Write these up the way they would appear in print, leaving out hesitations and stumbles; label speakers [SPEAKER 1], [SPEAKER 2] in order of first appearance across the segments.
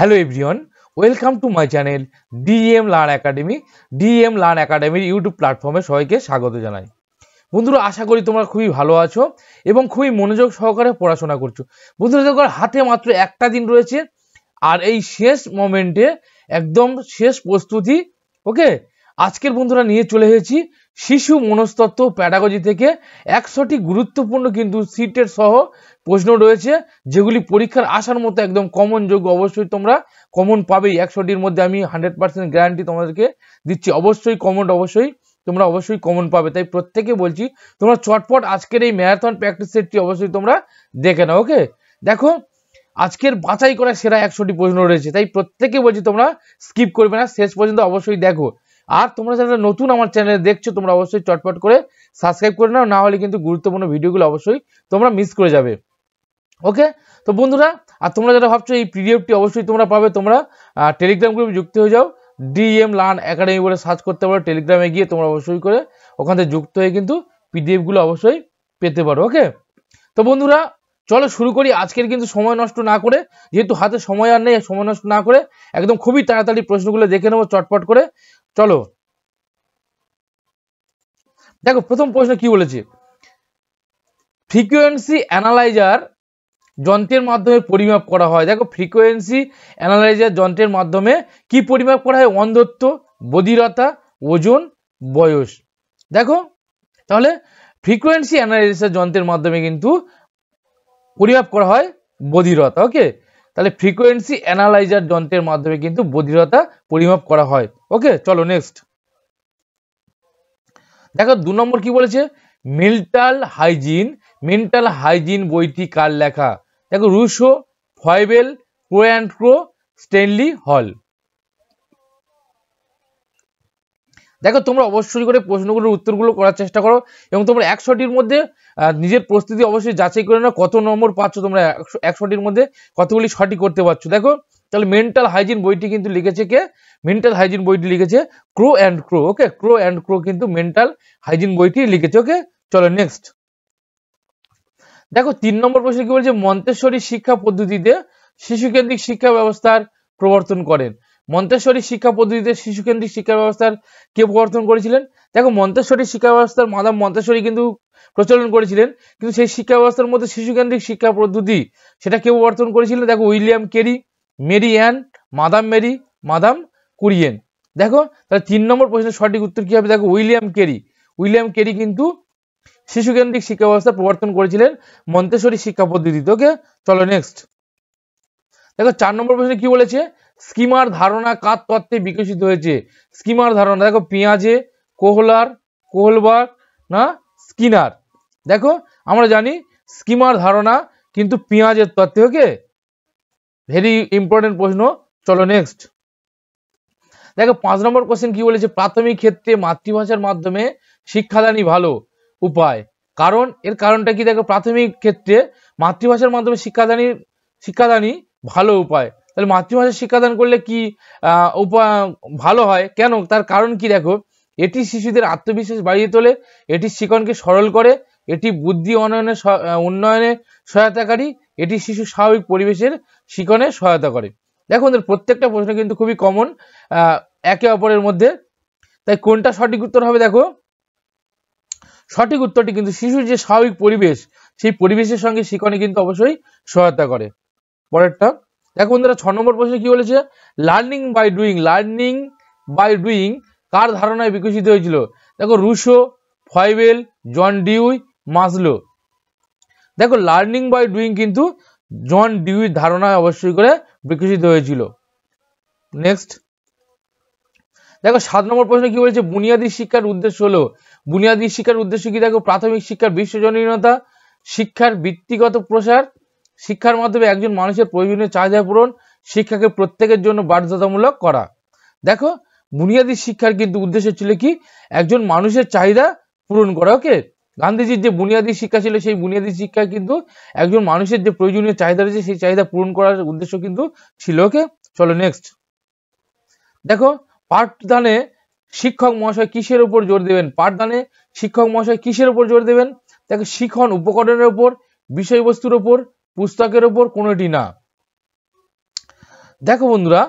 [SPEAKER 1] Hello everyone, welcome to my channel DM learn academy. DM learn একাডেমির YouTube প্ল্যাটফর্মে সবাইকে স্বাগত জানাই। বন্ধুরা, আশা করি তোমরা খুবই ভালো আছো এবং খুবই মনোযোগ সহকারে পড়াশোনা করছো। বন্ধুরা দেখো, হাতে মাত্র একটা দিন রয়েছে আর এই শেষ মোমেন্টে একদম শেষ প্রস্তুতি। ওকে, আজকের বন্ধুরা নিয়ে চলে এসেছি শিশু মনস্তত্ত্ব প্যাডাগজি থেকে 100টি গুরুত্বপূর্ণ কিন্তু সিটের সহ প্রশ্ন রয়েছে, যেগুলি পরীক্ষার আসার মতো একদম কমন যোগ্য। অবশ্যই তোমরা কমন পাবেই, 100টির মধ্যে আমি 100% গ্যারান্টি তোমাদেরকে দিচ্ছি। অবশ্যই তোমরা অবশ্যই কমন পাবে। তাই প্রত্যেকে বলছি তোমরা চটপট আজকের এই ম্যারাথন প্র্যাকটিস সেটটি অবশ্যই তোমরা দেখে নাও। ওকে, দেখো আজকের বাছাই করা সেরা 100টি প্রশ্ন রয়েছে, তাই প্রত্যেকে বলছি তোমরা স্কিপ করবে না, শেষ পর্যন্ত অবশ্যই দেখো। আর তোমরা যারা নতুন আমার চ্যানেলে দেখছো তোমরা অবশ্যই চটপট করে সাবস্ক্রাইব করে নাও, না হলে কিন্তু গুরুত্বপূর্ণ ভিডিওগুলো অবশ্যই তোমরা মিস করে যাবে। ওকে, তো বন্ধুরা, আর তোমরা যারা ভাবছো এই পিডিএফটি অবশ্যই তোমরা পাবে, তোমরা টেলিগ্রাম গ্রুপে যুক্ত হয়ে যাও। ডিএম লার্ন একাডেমি বলে সার্চ করতে পারো, টেলিগ্রামে গিয়ে তোমরা অবশ্যই করে ওখান থেকে যুক্ত হয়ে কিন্তু পিডিএফ গুলো অবশ্যই পেতে পারো। ওকে, তো বন্ধুরা চলো শুরু করি। আজকের কিন্তু সময় নষ্ট না করে, যেহেতু হাতে সময় আর নেই, সময় নষ্ট না করে একদম খুবই তাড়াতাড়ি প্রশ্নগুলো দেখে নেবো চটপট করে। চলো দেখো, প্রথম প্রশ্ন কি বলেছে, ফ্রিকোয়েন্সি অ্যানালাইজার যন্ত্রের মাধ্যমে পরিমাপ করা হয়। দেখো, ফ্রিকোয়েন্সি অ্যানালাইজার যন্ত্রের মাধ্যমে কি পরিমাপ করা হয়? অন্ধত্ব, বধিরতা, ওজন, বয়স। দেখো তাহলে ফ্রিকোয়েন্সি অ্যানালাইজার যন্ত্রের মাধ্যমে কিন্তু পরিমাপ করা হয় বধিরতা। ওকে, তাহলে ফ্রিকোয়েন্সি অ্যানালাইজার যন্ত্রের মাধ্যমে কিন্তু বধিরতা পরিমাপ করা হয়। ওকে, চলো নেক্সট। দেখো 2 নম্বর কি বলেছে, মেন্টাল হাইজিন বইটি কার লেখা? দেখো, Rousseau, Froebel, Crow and Crow, Stanley Hall. দেখো তোমরা অবশ্যই করে প্রশ্নগুলোর উত্তরগুলো করার চেষ্টা করো এবং তোমরা 100টির মধ্যে নিজের প্রস্তুতি অবশ্যই যাচাই করে নাও কত নম্বর পাচ্ছ তোমরা, 100টির মধ্যে কতগুলি সঠিক করতে পারছো। দেখো তাহলে মেন্টাল হাইজিন বইটি কিন্তু লিখেছে কে? মেন্টাল হাইজিন বইটি লিখেছে ক্রো and crow. Okay, crow and ক্রো কিন্তু মেন্টাল হাইজিন বইটি লিখেছে। ওকে, চলো নেক্সট। দেখো 3 নম্বর প্রশ্ন কি বলছে, মন্তেশ্বরী শিক্ষা পদ্ধতিতে শিশুকেন্দ্রিক শিক্ষা ব্যবস্থার প্রবর্তন করেন। মন্তেশ্বরী শিক্ষা পদ্ধতিতে শিশুকেন্দ্রিক শিক্ষা ব্যবস্থার কে প্রবর্তন করেছিলেন? দেখো, মন্তেশ্বরী শিক্ষা ব্যবস্থার মাদাম মন্তেশ্বরী কিন্তু প্রচলন করেছিলেন, কিন্তু সেই শিক্ষা ব্যবস্থার মধ্যে শিশুকেন্দ্রিক শিক্ষা পদ্ধতি সেটা কে প্রবর্তন করেছিলেন? দেখো, William Carey, Mary Ann, madam কুরিয়েন। দেখো তাহলে 3 নম্বর প্রশ্নের সঠিক উত্তর কি হবে? দেখো, উইলিয়াম কেরি কিন্তু শিশুকেন্দ্রিক শিক্ষা ব্যবস্থা প্রবর্তন করেছিলেন মন্তেশ্বরী শিক্ষা পদ্ধতিতে। ওকে, চলো নেক্সট। দেখো 4 নম্বর প্রশ্নে কি বলেছে, স্কিমার ধারণা কার তত্ত্বে বিকশিত হয়েছে? স্কিমার ধারণা দেখো, পিয়াজে, কোহলবার্গ না স্কিনার? দেখো আমরা জানি স্কিমার ধারণা কিন্তু পিয়াজের তত্ত্বে। ওকে, ভেরি ইম্পর্টেন্ট প্রশ্ন। চলো নেক্সট। দেখো 5 নম্বর কোশ্চেন কি বলেছে, প্রাথমিক ক্ষেত্রে মাতৃভাষার মাধ্যমে শিক্ষাদানই ভালো উপায়। কারণ এর কারণটা কি? দেখো, প্রাথমিক ক্ষেত্রে মাতৃভাষার মাধ্যমে শিক্ষাদানই ভালো উপায়। তাহলে মাতৃভাষা শিক্ষাদান করলে কি ভালো হয়? কেন? তার কারণ কি? দেখো, এটি শিশুদের আত্মবিশ্বাস বাড়িয়ে তোলে, এটি শিক্ষণকে সরল করে, এটি বুদ্ধি উন্নয়নে সহায়তাকারী, এটি শিশু স্বাভাবিক পরিবেশের শিক্ষণে সহায়তা করে। দেখো প্রত্যেকটা প্রশ্ন কিন্তু খুবই কমন একে অপরের মধ্যে, তাই কোনটা সঠিক উত্তর হবে? দেখো, সঠিক উত্তরটি কিন্তু শিশুর যে স্বাভাবিক পরিবেশ সেই পরিবেশের সঙ্গে শিক্ষণে কিন্তু অবশ্যই সহায়তা করে। পরেরটা দেখো বন্ধুরা, 6 নম্বর প্রশ্নে কি বলেছে, লার্নিং বাই ডুইং কার ধারণায় বিকশিত হয়েছিল? দেখো, রুশো, ফয়েবেল, জন ডিউই, মাসলো। দেখো, লার্নিং বাই ডুইং কিন্তু জন ডিউইর ধারণায় অবশ্যই করে বিকশিত হয়েছিল। নেক্সট দেখো 7 নম্বর প্রশ্নে কি বলেছে, বুনিয়াদী শিক্ষার উদ্দেশ্য হলো? বুনিয়াদী শিক্ষার উদ্দেশ্য কি? দেখো, প্রাথমিক শিক্ষার বিশ্বজনীনতা, শিক্ষার বৃত্তিগত প্রসার, শিক্ষার মাধ্যমে একজন মানুষের প্রয়োজনীয় চাহিদা পূরণ, শিক্ষাকে প্রত্যেকের জন্য বাধ্যতামূলক করা। দেখো, বুনিয়াদী শিক্ষার কিন্তু উদ্দেশ্য ছিল কি? একজন মানুষের চাহিদা পূরণ করা। ওকে, গান্ধীজির যে বুনিয়াদী শিক্ষা ছিল সেই বুনিয়াদী শিক্ষা কিন্তু একজন মানুষের যে প্রয়োজনীয় চাহিদা রয়েছে সেই চাহিদা পূরণ করার উদ্দেশ্য কিন্তু ছিল। ওকে, চলো নেক্সট। দেখো, পাঠদানে শিক্ষক মহাশয় কিসের উপর জোর দেবেন? পাঠদানে শিক্ষক মহাশয় কিসের উপর জোর দেবেন? দেখো, শিখন উপকরণের উপর, বিষয়বস্তুর উপর, পুস্তকের উপর, কোনোটি না। দেখো বন্ধুরা,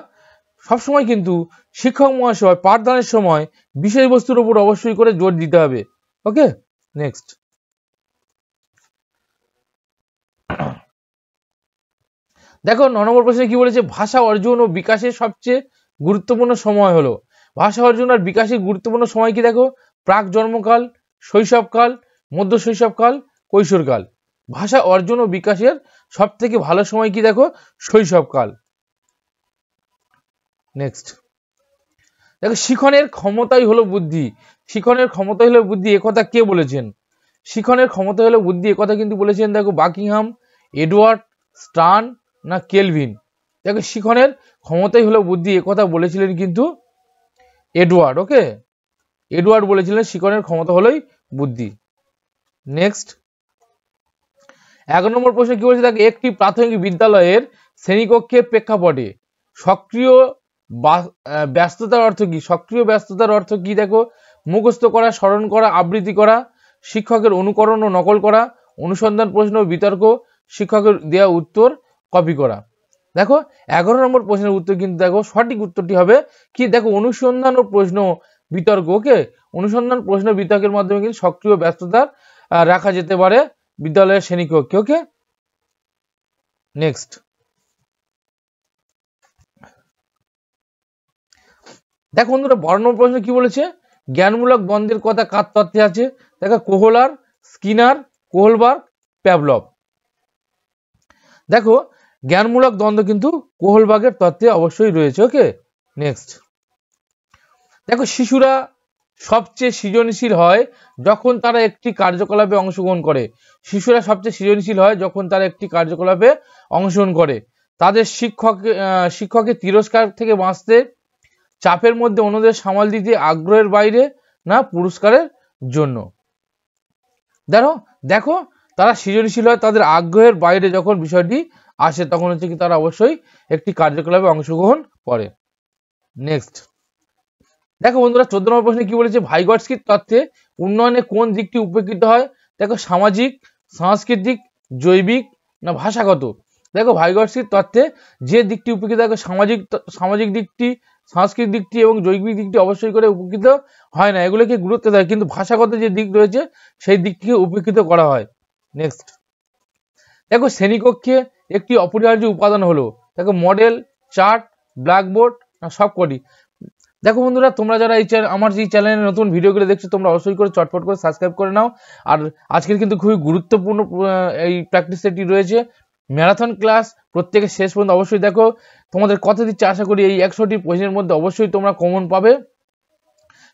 [SPEAKER 1] সবসময় কিন্তু শিক্ষক মহাশয় পাঠদানের সময় বিষয়বস্তুর উপর অবশ্যই করে জোর দিতে হবে। ওকে, নেক্সট। দেখো 9 নম্বর প্রশ্নে কি বলেছে, ভাষা অর্জন ও বিকাশের সবচেয়ে গুরুত্বপূর্ণ সময় হলো। ভাষা অর্জন আর বিকাশের গুরুত্বপূর্ণ সময় কি দেখো, প্রাক জন্মকাল, শৈশবকাল, মধ্য শৈশবকাল, কৈশোরকাল। ভাষা অর্জন ও বিকাশের সব থেকে ভালো সময় কি দেখো, শৈশবকাল। নেক্সট। দেখো শিখনের ক্ষমতাই হলো বুদ্ধি। শিখনের ক্ষমতাই হলো বুদ্ধি, একথা কে বলেছেন? শিখনের ক্ষমতা হলো বুদ্ধি, একথা কিন্তু বলেছেন দেখো বাকিংহাম, এডওয়ার্ড, স্টার্ন না কেলভিন। দেখো শিখনের ক্ষমতাই হলো বুদ্ধি, একথা বলেছিলেন কিন্তু এডওয়ার্ড। ওকে, এডওয়ার্ড বলেছিলেন শিখনের ক্ষমতা হলোই বুদ্ধি। নেক্সট। 11 নম্বর প্রশ্ন কি বলেছে, দেখো একটি প্রাথমিক বিদ্যালয়ের শ্রেণীকক্ষের প্রেক্ষাপটে সক্রিয় ব্যস্ততার অর্থ কি? সক্রিয় ব্যস্ততার অর্থ কি দেখো, মুখস্থ করা, স্মরণ করা, আবৃত্তি করা, শিক্ষকের অনুকরণ ও নকল করা, অনুসন্ধান প্রশ্ন ও বিতর্ক, শিক্ষকের দেওয়া উত্তর কপি করা। দেখো 11 নম্বর প্রশ্নের উত্তর কিন্তু দেখো সঠিক উত্তরটি হবে কি দেখো, অনুসন্ধান ও প্রশ্ন বিতর্ক। ওকে, অনুসন্ধান প্রশ্ন বিতর্কের মাধ্যমে কিন্তু সক্রিয় ব্যস্ততা রাখা যেতে পারে বিদ্যালয়ের শ্রেণীকক্ষে। ওকে, নেক্সট। দেখো বন্ধুরা 12 নম্বর প্রশ্ন কি বলেছে, জ্ঞানমূলক দ্বন্দ্বের কথা কার তত্ত্বে আছে? দেখো কোহলার, স্কিনার, কোহলবার্গ, প্যাভলভ। দেখো জ্ঞানমূলক দ্বন্দ্ব কিন্তু কোহলবার্গের তত্ত্বে অবশ্যই রয়েছে। ওকে, নেক্সট। দেখো শিশুরা সবচেয়ে সৃজনশীল হয় যখন তারা একটি কার্যকলাপে অংশগ্রহণ করে। শিশুরা সবচেয়ে সৃজনশীল হয় যখন তারা একটি কার্যকলাপে অংশগ্রহণ করে। তাদের শিক্ষকের তিরস্কার থেকে বাঁচতে, চাপের মধ্যে অন্যদের সামাল দিতে, আগ্রহের বাইরে না পুরস্কারের জন্য। দেখো তারা সৃজনশীল হয় তাদের আগ্রহের বাইরে যখন বিষয়টি আসে, তখন হচ্ছে কি তারা অবশ্যই একটি কার্যকলাপে অংশগ্রহণ করে। নেক্সট। দেখো বন্ধুরা 14 নম্বর প্রশ্নে কি বলেছে, ভাইগটস্কির তত্ত্বে উন্নয়নে কোন দিকটি উপেক্ষিত হয়? দেখো সামাজিক, সাংস্কৃতিক, জৈবিক না ভাষাগত। দেখো ভাইগটস্কির তত্ত্বে যে দিকটি উপেক্ষিত, দেখো সামাজিক দিকটি, সাংস্কৃতিক দিকটি এবং জৈবিক দিকটি অবশ্যই করে উপেক্ষিত হয় না, এগুলোকে গুরুত্ব দেয়, কিন্তু ভাষাগত যে দিক রয়েছে সেই দিকটিকে উপেক্ষিত করা হয়। নেক্সট। দেখো শ্রেণীকক্ষে একটি অপরিহার্য উপাদান হলো, দেখো মডেল, চার্ট, ব্ল্যাকবোর্ড না সবকটি। দেখো বন্ধুরা, তোমরা যারা আমার এই চ্যানেলে নতুন ভিডিওগুলো দেখছো, তোমরা অবশ্যই করে চটপট করে সাবস্ক্রাইব করে নাও। আর আজকের কিন্তু খুবই গুরুত্বপূর্ণ এই প্র্যাকটিস সেটটি রয়েছে, ম্যারাথন ক্লাস, প্রত্যেকের শেষ পর্যন্ত অবশ্যই দেখো। তোমাদের কথা দিচ্ছে, আশা করি এই 100টি প্রশ্নের মধ্যে অবশ্যই তোমরা কমন পাবে।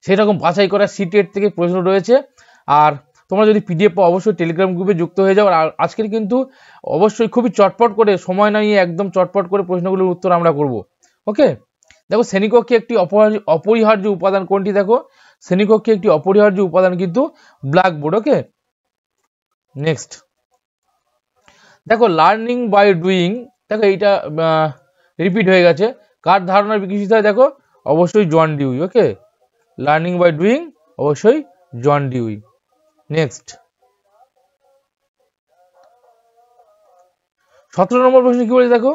[SPEAKER 1] সেরকম বাছাই করা সিটেট থেকে প্রশ্ন রয়েছে। আর তোমরা যদি পিডিএফ পাও অবশ্যই টেলিগ্রাম গ্রুপে যুক্ত হয়ে যাও। আর আজকের কিন্তু অবশ্যই খুবই চটপট করে, সময় না নিয়ে একদম চটপট করে প্রশ্নগুলোর উত্তর আমরা করব। ওকে, দেখো শ্রেণীকক্ষে একটি অপরিহার্য উপাদান কোনটি? দেখো শ্রেণীকক্ষে একটি অপরিহার্য উপাদান কিন্তু ব্ল্যাকবোর্ড। ওকে, নেক্সট। দেখো লার্নিং বাই ডুইং, দেখো এইটা রিপিট হয়ে গেছে, কার ধারণা বিকশিত হয়? দেখো অবশ্যই John Dewey. Okay, learning by doing অবশ্যই জন ডিউই। নেক্সট। 17 নম্বর প্রশ্ন কি বলেছে, দেখো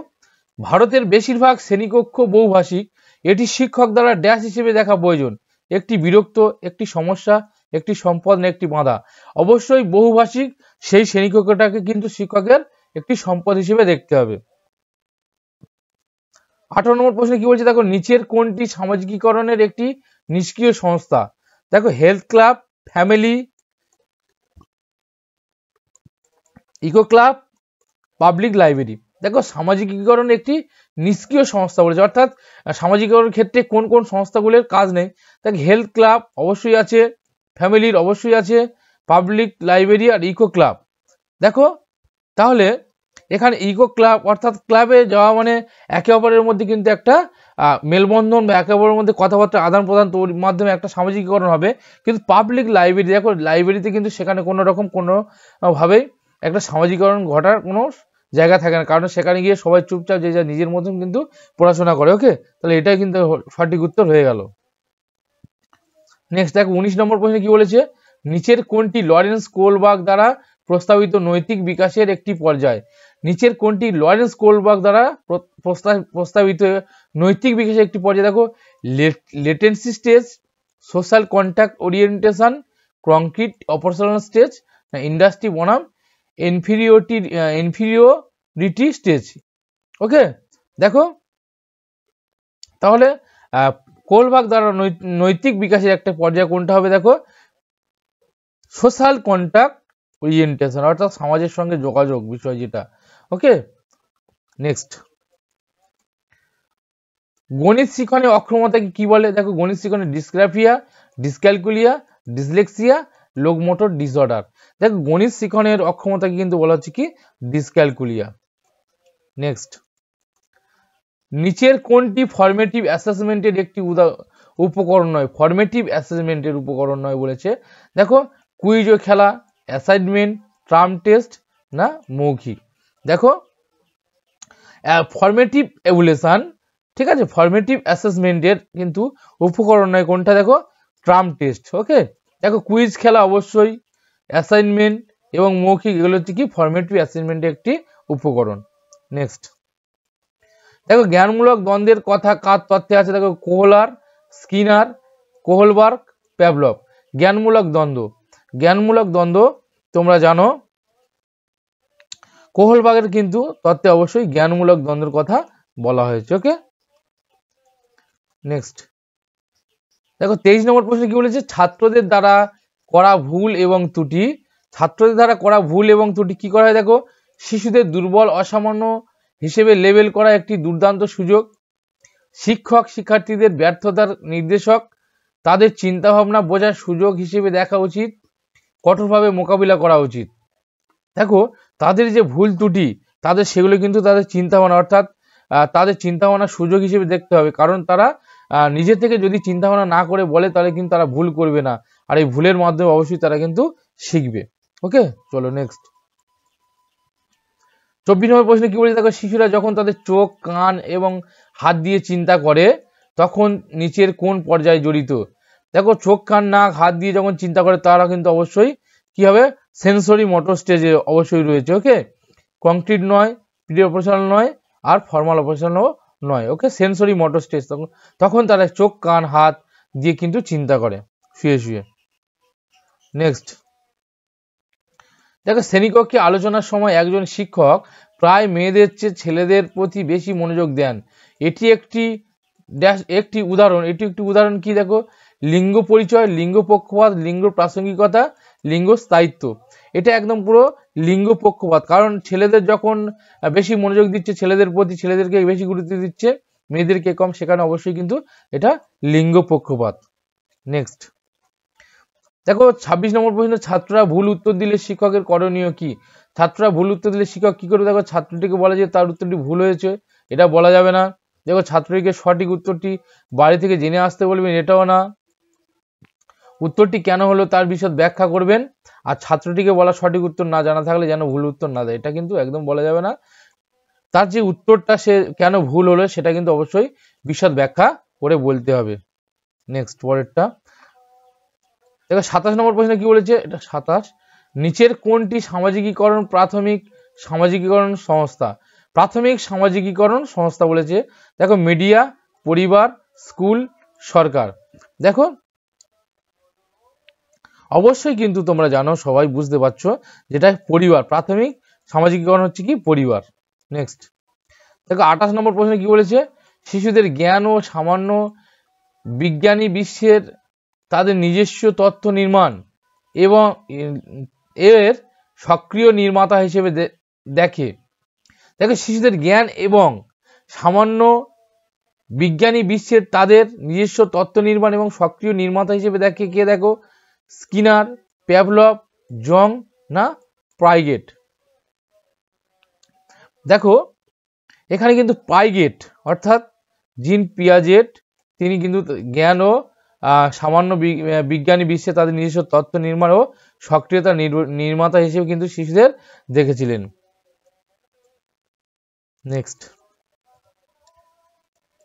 [SPEAKER 1] ভারতের বেশিরভাগ শ্রেণীকক্ষ বহুভাষিক, এটি শিক্ষক দ্বারা ড্যাশ হিসেবে দেখা প্রয়োজন, একটি বিরক্ত, একটি সমস্যা, একটি সম্পদ না একটি বাধা। অবশ্যই বহুভাষিক সেই শ্রেণীকক্ষটাকে কিন্তু শিক্ষকের একটি সম্পদ হিসেবে দেখতে হবে। 18 নম্বর প্রশ্নে কি বলছে, দেখো নিচের কোনটি সামাজিকীকরণের একটি নিষ্ক্রিয় সংস্থা? দেখো health club, family, eco club, public library. দেখো সামাজিকীকরণ একটি নিষ্ক্রিয় সংস্থা বলেছে, অর্থাৎ সামাজিকীকরণের ক্ষেত্রে কোন কোন সংস্থাগুলোর কাজ নেই? দেখো হেলথ ক্লাব অবশ্যই আছে, ফ্যামিলির অবশ্যই আছে, পাবলিক লাইব্রেরি আর ইকো ক্লাব। দেখো তাহলে এখানে ইকো ক্লাব অর্থাৎ ক্লাবে যাওয়া মানে একে অপরের মধ্যে কিন্তু একটা মেলবন্ধন বা একে অপরের মধ্যে কথাবার্তা আদান প্রদান মাধ্যমে একটা সামাজিকীকরণ হবে। কিন্তু পাবলিক লাইব্রেরি, দেখো লাইব্রেরিতে কিন্তু সেখানে কোনো রকম কোনোভাবেই একটা সামাজিকীকরণ ঘটার কোনো জায়গা থাকে না, কারণ সেখানে গিয়ে সবাই চুপচাপ যে যা নিজের মতন কিন্তু পড়াশোনা করে। ওকে, তাহলে এটাই কিন্তু সঠিক উত্তর হয়ে গেল। নেক্সট দেখো 19 নম্বর প্রশ্নে কি বলেছে, নিচের কোনটি লরেন্স কোলবার্গ দ্বারা প্রস্তাবিত নৈতিক বিকাশের একটি পর্যায়? নিচের কোনটি লরেন্স কোলবার্গ দ্বারা প্রস্তাবিত নৈতিক বিকাশের একটি পর্যায়ে? দেখো, latency stage, social contact orientation, concrete operational stage, না ইন্ডাস্ট্রি বনাম ইনফিরিয়রিটি স্টেজ। ওকে, দেখো তাহলে কোলবার্গ দ্বারা নৈতিক বিকাশের একটা পর্যায় কোনটা হবে? দেখো, সোশ্যাল কন্ট্যাক্ট ওরিয়েন্টেশন, অর্থাৎ সমাজের সঙ্গে যোগাযোগ বিষয় যেটা। ওকে, নেক্সট, গণিত শিখনে অক্ষমতাকে কি বলে? দেখো, গণিত শিখনে dysgraphia, dyscalculia, dyslexia, locomotor disorder. দেখো, গণিত শিখনের অক্ষমতাকে কিন্তু বলা হচ্ছে কি? ডিসক্যালকুলিয়া। নেক্সট, নিচের কোনটি ফরমেটিভ অ্যাসেসমেন্টের একটি উপকরণ নয়? ফরমেটিভ অ্যাসেসমেন্টের উপকরণ নয় বলেছে। দেখো, কুইজ ও খেলা, অ্যাসাইনমেন্ট, টার্ম টেস্ট, না মৌখিক। দেখো, ফরমেটিভ এভুলেশন, ঠিক আছে, ফরমেটিভ অ্যাসেসমেন্টের কিন্তু উপকরণ নয় কোনটা? দেখো, টার্ম টেস্ট। ওকে, দেখো, কুইজ খেলা অবশ্যই, অ্যাসাইনমেন্ট এবং মৌখিক এগুলো হচ্ছে কি? ফরমেটিভ অ্যাসেসমেন্টের একটি উপকরণ। নেক্সট, দেখো, জ্ঞানমূলক দ্বন্দ্বের কথা কার তত্ত্বে আছে? দেখো, কোহলার, স্কিনার, কোহলবার্গ, প্যাভলভ। জ্ঞানমূলক দ্বন্দ্ব তোমরা জানো কোহলবার্গের কিন্তু তত্ত্বে অবশ্যই জ্ঞানমূলক দ্বন্দ্বের কথা বলা হয়েছে। ওকে, নেক্সট, দেখো 23 নম্বর প্রশ্ন কি বলেছে? ছাত্রদের দ্বারা করা ভুল এবং ত্রুটি কি করা হয়? দেখো, শিশুদের দুর্বল অসামান্য হিসেবে লেবেল করা একটি দুর্দান্ত সুযোগ। শিক্ষক শিক্ষার্থীদের ব্যর্থতার নির্দেশক, তাদের চিন্তাভাবনা বোঝার সুযোগ হিসেবে দেখা উচিত, কঠোরভাবে মোকাবিলা করা উচিত। দেখো, তাদের যে ভুল ত্রুটি সেগুলো কিন্তু তাদের চিন্তাভাবনা, অর্থাৎ তাদের চিন্তাভাবনার সুযোগ হিসেবে দেখতে হবে, কারণ তারা নিজে থেকে যদি চিন্তাভাবনা না করে বলে তাহলে কিন্তু তারা ভুল করবে না, আর এই ভুলের মাধ্যমে অবশ্যই তারা কিন্তু শিখবে। ওকে, চলো নেক্সট, 24 নম্বর প্রশ্ন কি বলেছে? দেখো, শিশুরা যখন তাদের চোখ, কান এবং হাত দিয়ে চিন্তা করে তখন নিচের কোন পর্যায়ে জড়িত? দেখো, চোখ, কান, নাক, হাত দিয়ে যখন চিন্তা করে তারা কিন্তু অবশ্যই কি হবে? সেন্সরি মোটর স্টেজে অবশ্যই রয়েছে। ওকে, কংক্রিট নয়, প্রি অপারেশনাল নয়, আর ফর্মাল অপারেশনালও নয়। ওকে, সেন্সরি মোটর স্টেজ, তখন তারা চোখ, কান, হাত দিয়ে কিন্তু চিন্তা করে শুয়ে শুয়ে। নেক্সট, দেখো, শ্রেণীকক্ষে আলোচনার সময় একজন শিক্ষক প্রায় মেয়েদের চেয়ে ছেলেদের প্রতি বেশি মনোযোগ দেন। এটি একটি উদাহরণ কি? দেখো, লিঙ্গ পরিচয়, লিঙ্গ পক্ষপাত, লিঙ্গ প্রাসঙ্গিকতা, লিঙ্গ স্থায়িত্ব। এটা একদম পুরো লিঙ্গ পক্ষপাত, কারণ ছেলেদের যখন বেশি মনোযোগ দিচ্ছে ছেলেদের প্রতি, ছেলেদেরকে বেশি গুরুত্ব দিচ্ছে, মেয়েদেরকে কম, সেখানে অবশ্যই কিন্তু এটা লিঙ্গ পক্ষপাত। নেক্সট, দেখো 26 নম্বর প্রশ্ন, ছাত্ররা ভুল উত্তর দিলে শিক্ষকের করণীয় কি? ছাত্ররা ভুল উত্তর দিলে শিক্ষক কি করবে? দেখো, ছাত্রটিকে বলা যে তার উত্তরটি ভুল হয়েছে, এটা বলা যাবে না। দেখো, ছাত্রটিকে সঠিক উত্তরটি বাড়ি থেকে জেনে আসতে বলবেন, এটাও না। উত্তরটি কেন হলো তার বিশদ ব্যাখ্যা করবেন, আর ছাত্রটিকে বলা সঠিক উত্তর না জানা থাকলে যেন ভুল উত্তর না দেয়, এটা কিন্তু একদম বলা যাবে না। তার যে উত্তরটা সে কেন ভুল হলো সেটা কিন্তু অবশ্যই বিশদ ব্যাখ্যা করে বলতে হবে। নেক্সট, পরেরটা দেখো, 27 নম্বর প্রশ্ন কি বলেছে? এটা 27, নিচের কোনটি প্রাথমিক সামাজিকীকরণ সংস্থা বলেছে? দেখো, মিডিয়া, পরিবার, স্কুল, সরকার। দেখো, অবশ্যই কিন্তু তোমরা জানো, সবাই বুঝতে পারছো, যেটা পরিবার, প্রাথমিক সামাজিকীকরণ হচ্ছে কি? পরিবার। নেক্সট, দেখো 28 নম্বর প্রশ্ন কি বলেছে? শিশুদের জ্ঞান ও সামান্য বিজ্ঞানী বিশ্বের তাদের নিজস্ব তথ্য নির্মাণ এবং এর সক্রিয় নির্মাতা হিসেবে দেখে। দেখো, শিশুদের জ্ঞান এবং সামান্য বিজ্ঞানী বিশ্বের তাদের নিজস্ব তথ্য নির্মাণ এবং সক্রিয় নির্মাতা হিসেবে দেখে কে? দেখো, স্কিনার, প্যাভলভ, জং, না পাইগেট। দেখো, এখানে কিন্তু পাইগেট অর্থাৎ জিন পিয়াজেট, তিনি কিন্তু জ্ঞান ও সামান্য বিজ্ঞানী বিশ্বে তাদের নিজস্ব তত্ত্ব নির্মাণ ও সক্রিয়তা নির্মাতা হিসেবে কিন্তু শিশুদের দেখেছিলেন। নেক্সট,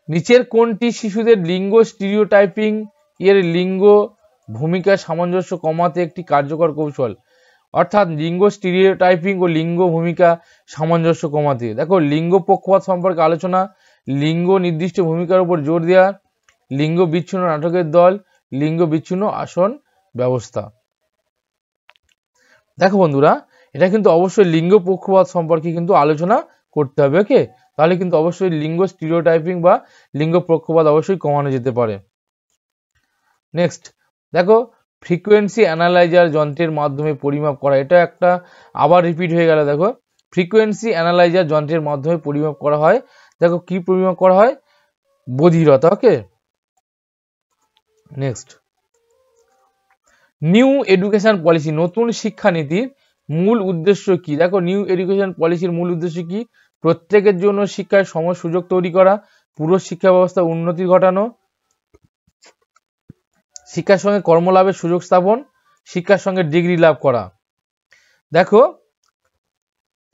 [SPEAKER 1] নিচের কোনটি শিশুদের লিঙ্গ স্টিরিওটাইপিং এর লিঙ্গ ভূমিকা সামঞ্জস্য কমাতে একটি কার্যকর কৌশল? অর্থাৎ লিঙ্গ স্টিরিওটাইপিং ও লিঙ্গ ভূমিকা সামঞ্জস্য কমাতে। দেখো, লিঙ্গ পক্ষপাত সম্পর্কে আলোচনা, লিঙ্গ নির্দিষ্ট ভূমিকার উপর জোর দেওয়া, লিঙ্গ বিচ্ছিন্ন নাটকের দল, লিঙ্গ বিচ্ছিন্ন আসন ব্যবস্থা। দেখো বন্ধুরা, এটা কিন্তু অবশ্যই লিঙ্গ পক্ষপাত সম্পর্কে কিন্তু আলোচনা করতে হবে। ওকে, তাহলে কিন্তু অবশ্যই লিঙ্গ স্টিরিওটাইপিং বা লিঙ্গ পক্ষপাত অবশ্যই কমানো যেতে পারে। নেক্সট দেখো, ফ্রিকোয়েন্সি অ্যানালাইজার যন্ত্রের মাধ্যমে পরিমাপ করা, এটা একটা আবার রিপিট হয়ে গেল। দেখো, ফ্রিকোয়েন্সি অ্যানালাইজার যন্ত্রের মাধ্যমে পরিমাপ করা হয়। দেখো, কি পরিমাপ করা হয়? বধিরতা। ওকে, নেক্সট, নিউ এডুকেশন পলিসি, নতুন শিক্ষানীতির মূল উদ্দেশ্য কি? দেখো, নিউ এডুকেশন পলিসির মূল উদ্দেশ্য কি? প্রত্যেকের জন্য শিক্ষার সম সুযোগ তৈরি করা, পুরো শিক্ষা ব্যবস্থা উন্নতি ঘটানো, শিক্ষার সঙ্গে কর্মলাভের সুযোগ স্থাপন, শিক্ষার সঙ্গে ডিগ্রি লাভ করা। দেখো,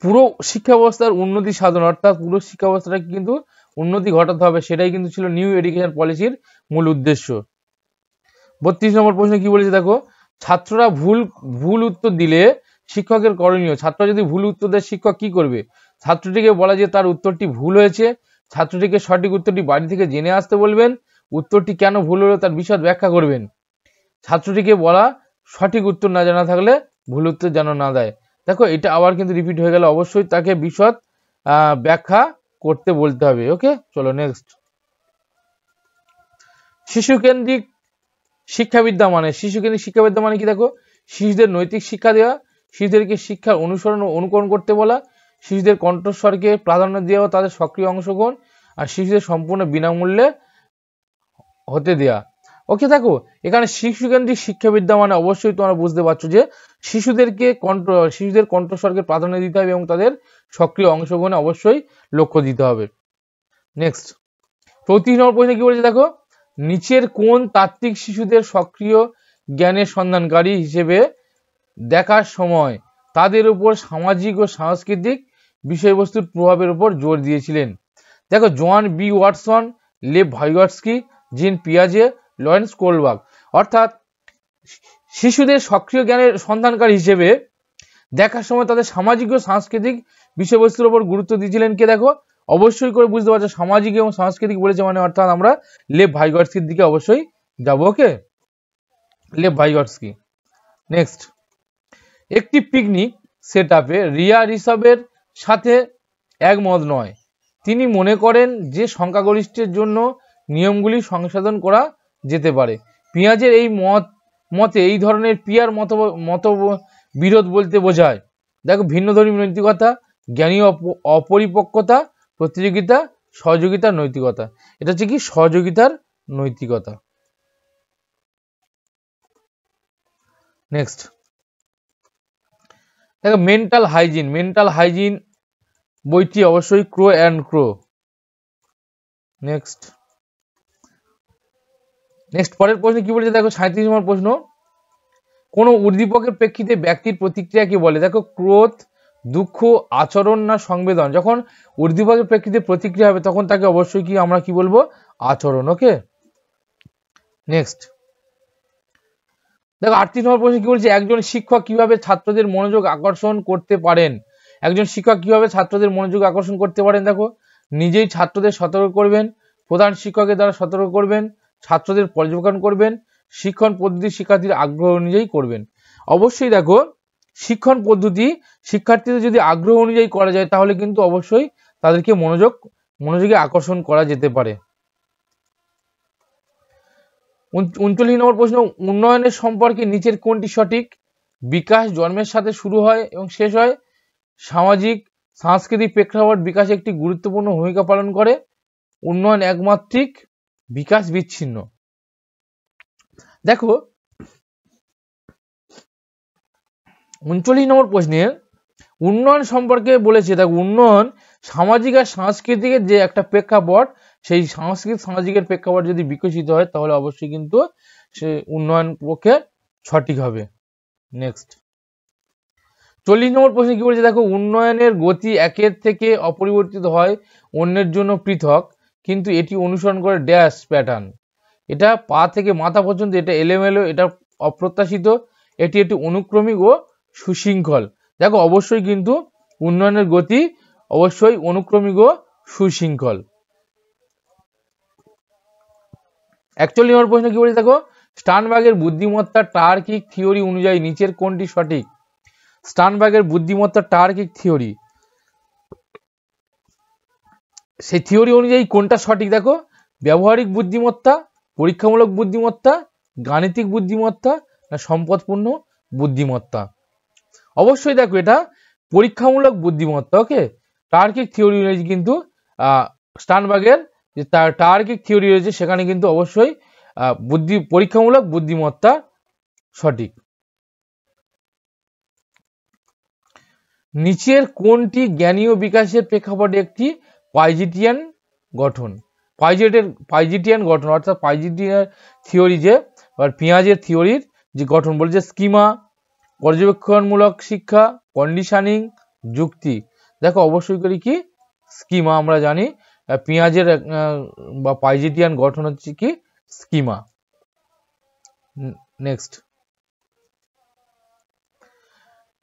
[SPEAKER 1] পুরো শিক্ষা ব্যবস্থার উন্নতি সাধন, অর্থাৎ পুরো শিক্ষা ব্যবস্থাটাকে কিন্তু উন্নতি ঘটাতে হবে, সেটাই কিন্তু ছিল নিউ এডুকেশন পলিসির মূল উদ্দেশ্য। 32 নম্বর প্রশ্ন কি বলেছে? দেখো, ছাত্ররা ভুল উত্তর দিলে শিক্ষকের করণীয়। ছাত্র যদি ভুল উত্তর দেয়, শিক্ষক কি করবে? ছাত্রটিকে বলা যে তার উত্তরটি ভুল হয়েছে, ছাত্রটিকে সঠিক উত্তরটি বাড়ি থেকে জেনে আসতে বলবেন, উত্তরটি কেন ভুল হলো তার বিশদ ব্যাখ্যা করবেন। ছাত্রটিকে বলা সঠিক উত্তর না জানা থাকলে ভুল উত্তর যেন না দেয়। দেখো, এটা আবার কিন্তু রিপিট হয়ে গেল, অবশ্যই তাকে বিশদ ব্যাখ্যা করতে বলতে হবে। ওকে, চলো নেক্সট, শিশুকেন্দ্রিক শিক্ষাবিদ্যা মানে, শিশুকেন্দ্রিক শিক্ষাবিদ্যা মানে কি? দেখো, শিশুদের নৈতিক শিক্ষা দেওয়া, শিশুদেরকে শিক্ষার অনুসরণ ও অনুকরণ করতে বলা, শিশুদের কণ্ঠস্বরকে প্রাধান্য দেওয়া, তাদের সক্রিয় অংশগ্রহণ, আর শিশুদের সম্পূর্ণ বিনামূল্যে হতে দেয়া। ওকে, দেখো, এখানে শিশুকেন্দ্রিক শিক্ষাবিদ্যা মানে অবশ্যই তোমরা বুঝতে পারছো যে শিশুদের কণ্ঠস্বরকে প্রাধান্য দিতে হবে এবং তাদের সক্রিয় অংশগ্রহণে অবশ্যই লক্ষ্য দিতে হবে। নেক্সট, 34 নম্বর প্রশ্নে কি বলেছে? দেখো, নিচের কোন তাত্ত্বিক শিশুদের সক্রিয় জ্ঞানের সন্ধানকারী হিসেবে দেখার সময় তাদের উপর সামাজিক ও সাংস্কৃতিক বিষয়বস্তুর প্রভাবের উপর জোর দিয়েছিলেন? দেখো, জন বি ওয়াটসন, লেভ ভাইগটস্কি, জিন পিয়াজে, লরেন্স কোলবার্গ। অর্থাৎ শিশুদের সক্রিয় জ্ঞানের সন্ধানকারী হিসেবে দেখার সময় তাদের সামাজিক ও সাংস্কৃতিক বিষয়বস্তুর উপর গুরুত্ব দিয়েছিলেন কে? দেখো, অবশ্যই করে বুঝতে পারছো, সামাজিক এবং সাংস্কৃতিক বলেছে মানে অর্থাৎ আমরা লেভ ভাইগটস্কির দিকে অবশ্যই যাব। ওকে, লেভ ভাইগটস্কি। নেক্সট, একটি পিকনিক সেট আপে রিয়া ঋষভের সাথে একমত নয়। তিনি মনে করেন যে সংখ্যাগরিষ্ঠের জন্য নিয়মগুলি সংশোধন করা যেতে পারে। পিয়াজের এই মতে এই ধরনের পিয়ার মত বিরোধ বলতে বোঝায়, দেখো, ভিন্নধর্মী নৈতিকতা, জ্ঞানী অপরিপক্কতা, প্রতিযোগিতা, সহযোগিতার নৈতিকতা। এটা হচ্ছে কি? সহযোগিতার নৈতিকতা। নেক্সট, দেখো, মেন্টাল হাইজিন বইটি অবশ্যই ক্রো অ্যান্ড ক্রো। নেক্সট, পরের প্রশ্ন কি বলেছে? দেখো, 37 নম্বর প্রশ্ন, কোন উদ্দীপকের প্রেক্ষিতে ব্যক্তির প্রতিক্রিয়াকে বলে? দেখো, ক্রোধ, দুঃখ, আচরণ না সংবেদন? যখন উদ্দীপকের প্রেক্ষিতে প্রতিক্রিয়া হবে তখন তাকে অবশ্যই কি আমরা কি বলবো? আচরণ। ওকে, নেক্সট, দেখো, 38 নম্বর প্রশ্ন কি বলছে? একজন শিক্ষক কিভাবে ছাত্রদের মনোযোগ আকর্ষণ করতে পারেন? একজন শিক্ষক কিভাবে ছাত্রদের মনোযোগ আকর্ষণ করতে পারেন? দেখো, নিজেই ছাত্রদের সতর্ক করবেন, প্রধান শিক্ষকের দ্বারা সতর্ক করবেন, ছাত্রদের পর্যবেক্ষণ করবেন, শিক্ষণ পদ্ধতি শিক্ষার্থীর আগ্রহ অনুযায়ী করবেন। অবশ্যই দেখো, শিক্ষণ পদ্ধতি শিক্ষার্থীদের যদি আগ্রহ অনুযায়ী করা যায় তাহলে কিন্তু অবশ্যই তাদেরকে মনোযোগে আকর্ষণ করা যেতে পারে। 39 নম্বর প্রশ্ন, উন্নয়নের সম্পর্কে নিচের কোনটি সঠিক? বিকাশ জন্মের সাথে শুরু হয় এবং শেষ হয়। সামাজিক সাংস্কৃতিক প্রেক্ষাপট বিকাশে একটি গুরুত্বপূর্ণ ভূমিকা পালন করে। উন্নয়ন একমাত্রিক, বিকাশ বিচ্ছিন্ন। দেখো, 39 নম্বর প্রশ্নে উন্নয়ন সম্পর্কে বলেছে। দেখো, উন্নয়ন সামাজিক আর সাংস্কৃতিকের যে একটা প্রেক্ষাপট, সেই সামাজিকের প্রেক্ষাপট যদি বিকশিত হয় তাহলে অবশ্যই কিন্তু সে উন্নয়ন পক্ষে সঠিক হবে। নেক্সট, 40 নম্বর প্রশ্নে কি বলেছে? দেখো, উন্নয়নের গতি একের থেকে অপরিবর্তিত হয়, অন্যের জন্য পৃথক, কিন্তু এটি অনুসরণ করে ড্যাশ প্যাটার্ন। এটা পা থেকে মাথা পর্যন্ত এটা এলোমেলো, এটা অপ্রত্যাশিত, এটি একটি অনুক্রমিক ও সুশৃঙ্খল। দেখো অবশ্যই কিন্তু উন্নয়নের গতি অবশ্যই অনুক্রমিক ও সুশৃঙ্খল। 41 নম্বর প্রশ্ন কি বলেছে দেখো, স্টার্নবার্গের বুদ্ধিমত্তার টার্কিক থিওরি অনুযায়ী নিচের কোনটি সঠিক? স্টার্নবার্গের বুদ্ধিমত্তার টার্কিক থিওরি, সেই থিওরি অনুযায়ী কোনটা সঠিক দেখো, ব্যবহারিক বুদ্ধিমত্তা, পরীক্ষামূলক বুদ্ধিমত্তা, গাণিতিক বুদ্ধিমত্তা না সম্পদপূর্ণ বুদ্ধিমত্তা? অবশ্যই দেখো এটা পরীক্ষামূলক বুদ্ধিমত্তা। ওকে, টার্কিক থিওরি অনুযায়ী কিন্তু স্টার্নবার্গের যে তার টার্কিক থিওরি রয়েছে সেখানে কিন্তু অবশ্যই পরীক্ষামূলক বুদ্ধিমত্তা সঠিক। নিচের কোনটি জ্ঞানীয় বিকাশের প্রেক্ষাপটে একটি পাইজিটিয়ান গঠন? পাইজিটিয়ান গঠন অর্থাৎ পাইজিটিয়ান থিওরি যে পিঁয়াজের থিওরির যে গঠন বলছে স্কিমা, পর্যবেক্ষণমূলক শিক্ষা, কন্ডিশনিং, যুক্তি। দেখো অবশ্যই করি কি স্কিমা, আমরা জানি পিঁয়াজের বা পাইজিটিয়ান গঠন হচ্ছে কি স্কিমা। নেক্সট,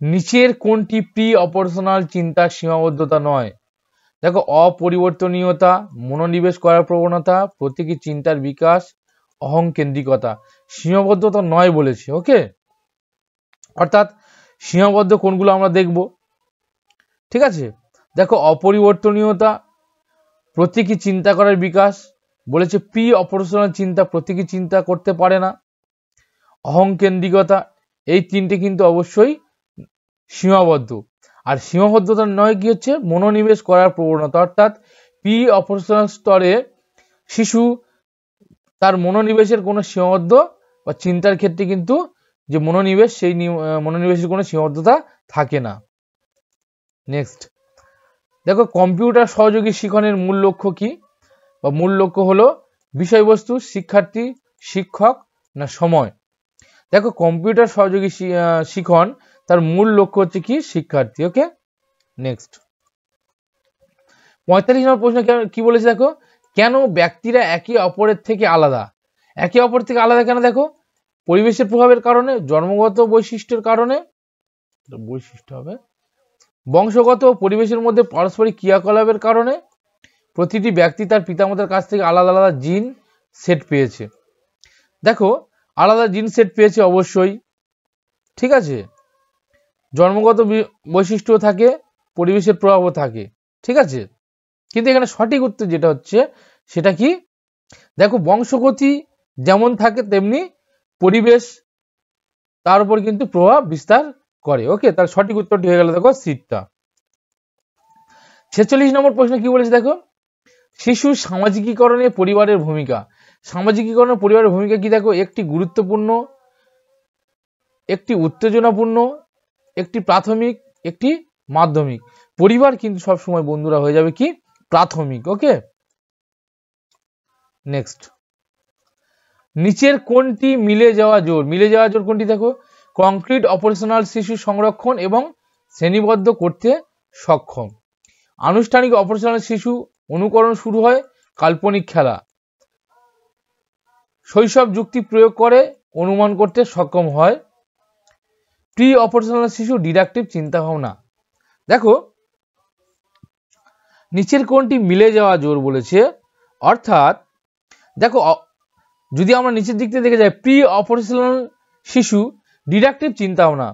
[SPEAKER 1] নিচের কোনটি প্রি অপারেশনাল চিন্তার সীমাবদ্ধতা নয়? দেখো অপরিবর্তনীয়তা, মনোনিবেশ করার প্রবণতা, প্রতীকী চিন্তার বিকাশ, অহংকেন্দ্রিকতা। সীমাবদ্ধতা নয় বলেছে। ওকে, অর্থাৎ সীমাবদ্ধ কোনগুলো আমরা দেখব। ঠিক আছে, দেখো অপরিবর্তনীয়তা, প্রতীকী চিন্তা করার বিকাশ বলেছে প্রি অপারেশনাল চিন্তা প্রতীকী চিন্তা করতে পারে না। অহংকেন্দ্রিকতা, এই তিনটে কিন্তু অবশ্যই সীমাবদ্ধ। আর সীমাবদ্ধতা নয় কি হচ্ছে মনোনিবেশ করার প্রবণতা, অর্থাৎ প্রি অপারেশনাল স্তরে শিশু তার মনোনিবেশের কোনো সীমাবদ্ধ বা চিন্তার ক্ষেত্রে কিন্তু যে মনোনিবেশ সেই মনোনিবেশের কোনো সীমাবদ্ধতা থাকে না। নেক্সট, দেখো কম্পিউটার সহযোগী শিখনের মূল লক্ষ্য কি? বা মূল লক্ষ্য হলো বিষয়বস্তু, শিক্ষার্থী, শিক্ষক না সময়? দেখো কম্পিউটার সহযোগী শিখন তার মূল লক্ষ্য হচ্ছে কি শিক্ষার্থী। ওকে, নেক্সট 45 নম্বর প্রশ্ন কি বলেছে দেখো, কেন ব্যক্তিরা একে অপরের থেকে আলাদা? একে অপর থেকে আলাদা কেন? দেখো পরিবেশের প্রভাবের কারণে, জন্মগত বৈশিষ্ট্যের কারণে, বৈশিষ্ট্য হবে বংশগত পরিবেশের মধ্যে পারস্পরিক ক্রিয়াকলাপের কারণে, প্রতিটি ব্যক্তি তার পিতামাতার কাছ থেকে আলাদা আলাদা জিন সেট পেয়েছে। দেখো আলাদা জিন সেট পেয়েছে অবশ্যই, ঠিক আছে, জন্মগত বৈশিষ্ট্য থাকে, পরিবেশের প্রভাবও থাকে, ঠিক আছে, কিন্তু এখানে সঠিক উত্তর যেটা হচ্ছে সেটা কি দেখো বংশগতি যেমন থাকে তেমনি পরিবেশ তার উপর কিন্তু প্রভাব বিস্তার করে। ওকে, তার সঠিক উত্তরটি হয়ে গেল দেখো সিটটা। 46 নম্বর প্রশ্ন কি বলেছে দেখো, শিশুর সামাজিকীকরণে পরিবারের ভূমিকা। সামাজিকীকরণে পরিবারের ভূমিকা কি? দেখো একটি গুরুত্বপূর্ণ, একটি উত্তেজনাপূর্ণ, একটি প্রাথমিক, একটি মাধ্যমিক। পরিবার কিন্তু সবসময় বন্ধুরা হয়ে যাবে কি প্রাথমিক। ওকে, নেক্সট, নিচের কোনটি মিলে যাওয়া জোর? মিলে যাওয়া জোর কোনটি? দেখো কংক্রিট অপারেশনাল শিশু সংরক্ষণ এবং শ্রেণীবদ্ধ করতে সক্ষম। আনুষ্ঠানিক অপারেশনাল শিশু অনুকরণ শুরু হয় কাল্পনিক খেলা। শৈশব যুক্তি প্রয়োগ করে অনুমান করতে সক্ষম হয়। প্রি অপারেশনাল শিশু ডিডাকটিভ চিন্তা ভাবনা। দেখো নিচের কোনটি মিলে যাওয়া জোর বলেছে, অর্থাৎ দেখো যদি আমরা নিচের দিক থেকে দেখে যাই প্রি অপারেশনাল শিশু ডিডাকটিভ চিন্তা ভাবনা,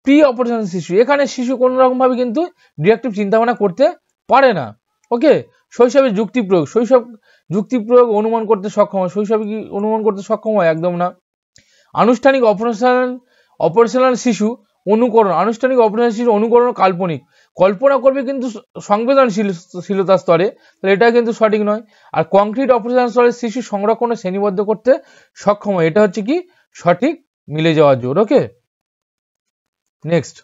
[SPEAKER 1] প্রি অপারেশনাল শিশু এখানে শিশু কোন রকম ভাবে কিন্তু ডিডাকটিভ চিন্তা ভাবনা করতে পারে না। ওকে, শৈশবে যুক্তি প্রয়োগ, শৈশব যুক্তি প্রয়োগ অনুমান করতে সক্ষম হয়, শৈশবে কি অনুমান করতে সক্ষম হয়? একদম না। আনুষ্ঠানিক অপারেশনাল শিশু অনুকরণ, আনুষ্ঠানিক অপারেশনাল শিশু অনুকরণ কাল্পনিক, কল্পনা করবে কিন্তু সংবেদনশীলতার স্তরে, তাহলে এটা কিন্তু সঠিক নয়। আর কংক্রিট অপারেশনাল স্তরে শিশু সংরক্ষণে শ্রেণীবদ্ধ করতে সক্ষম হয়, এটা হচ্ছে কি সঠিক মিলে যাওয়া জোর। ওকে, নেক্সট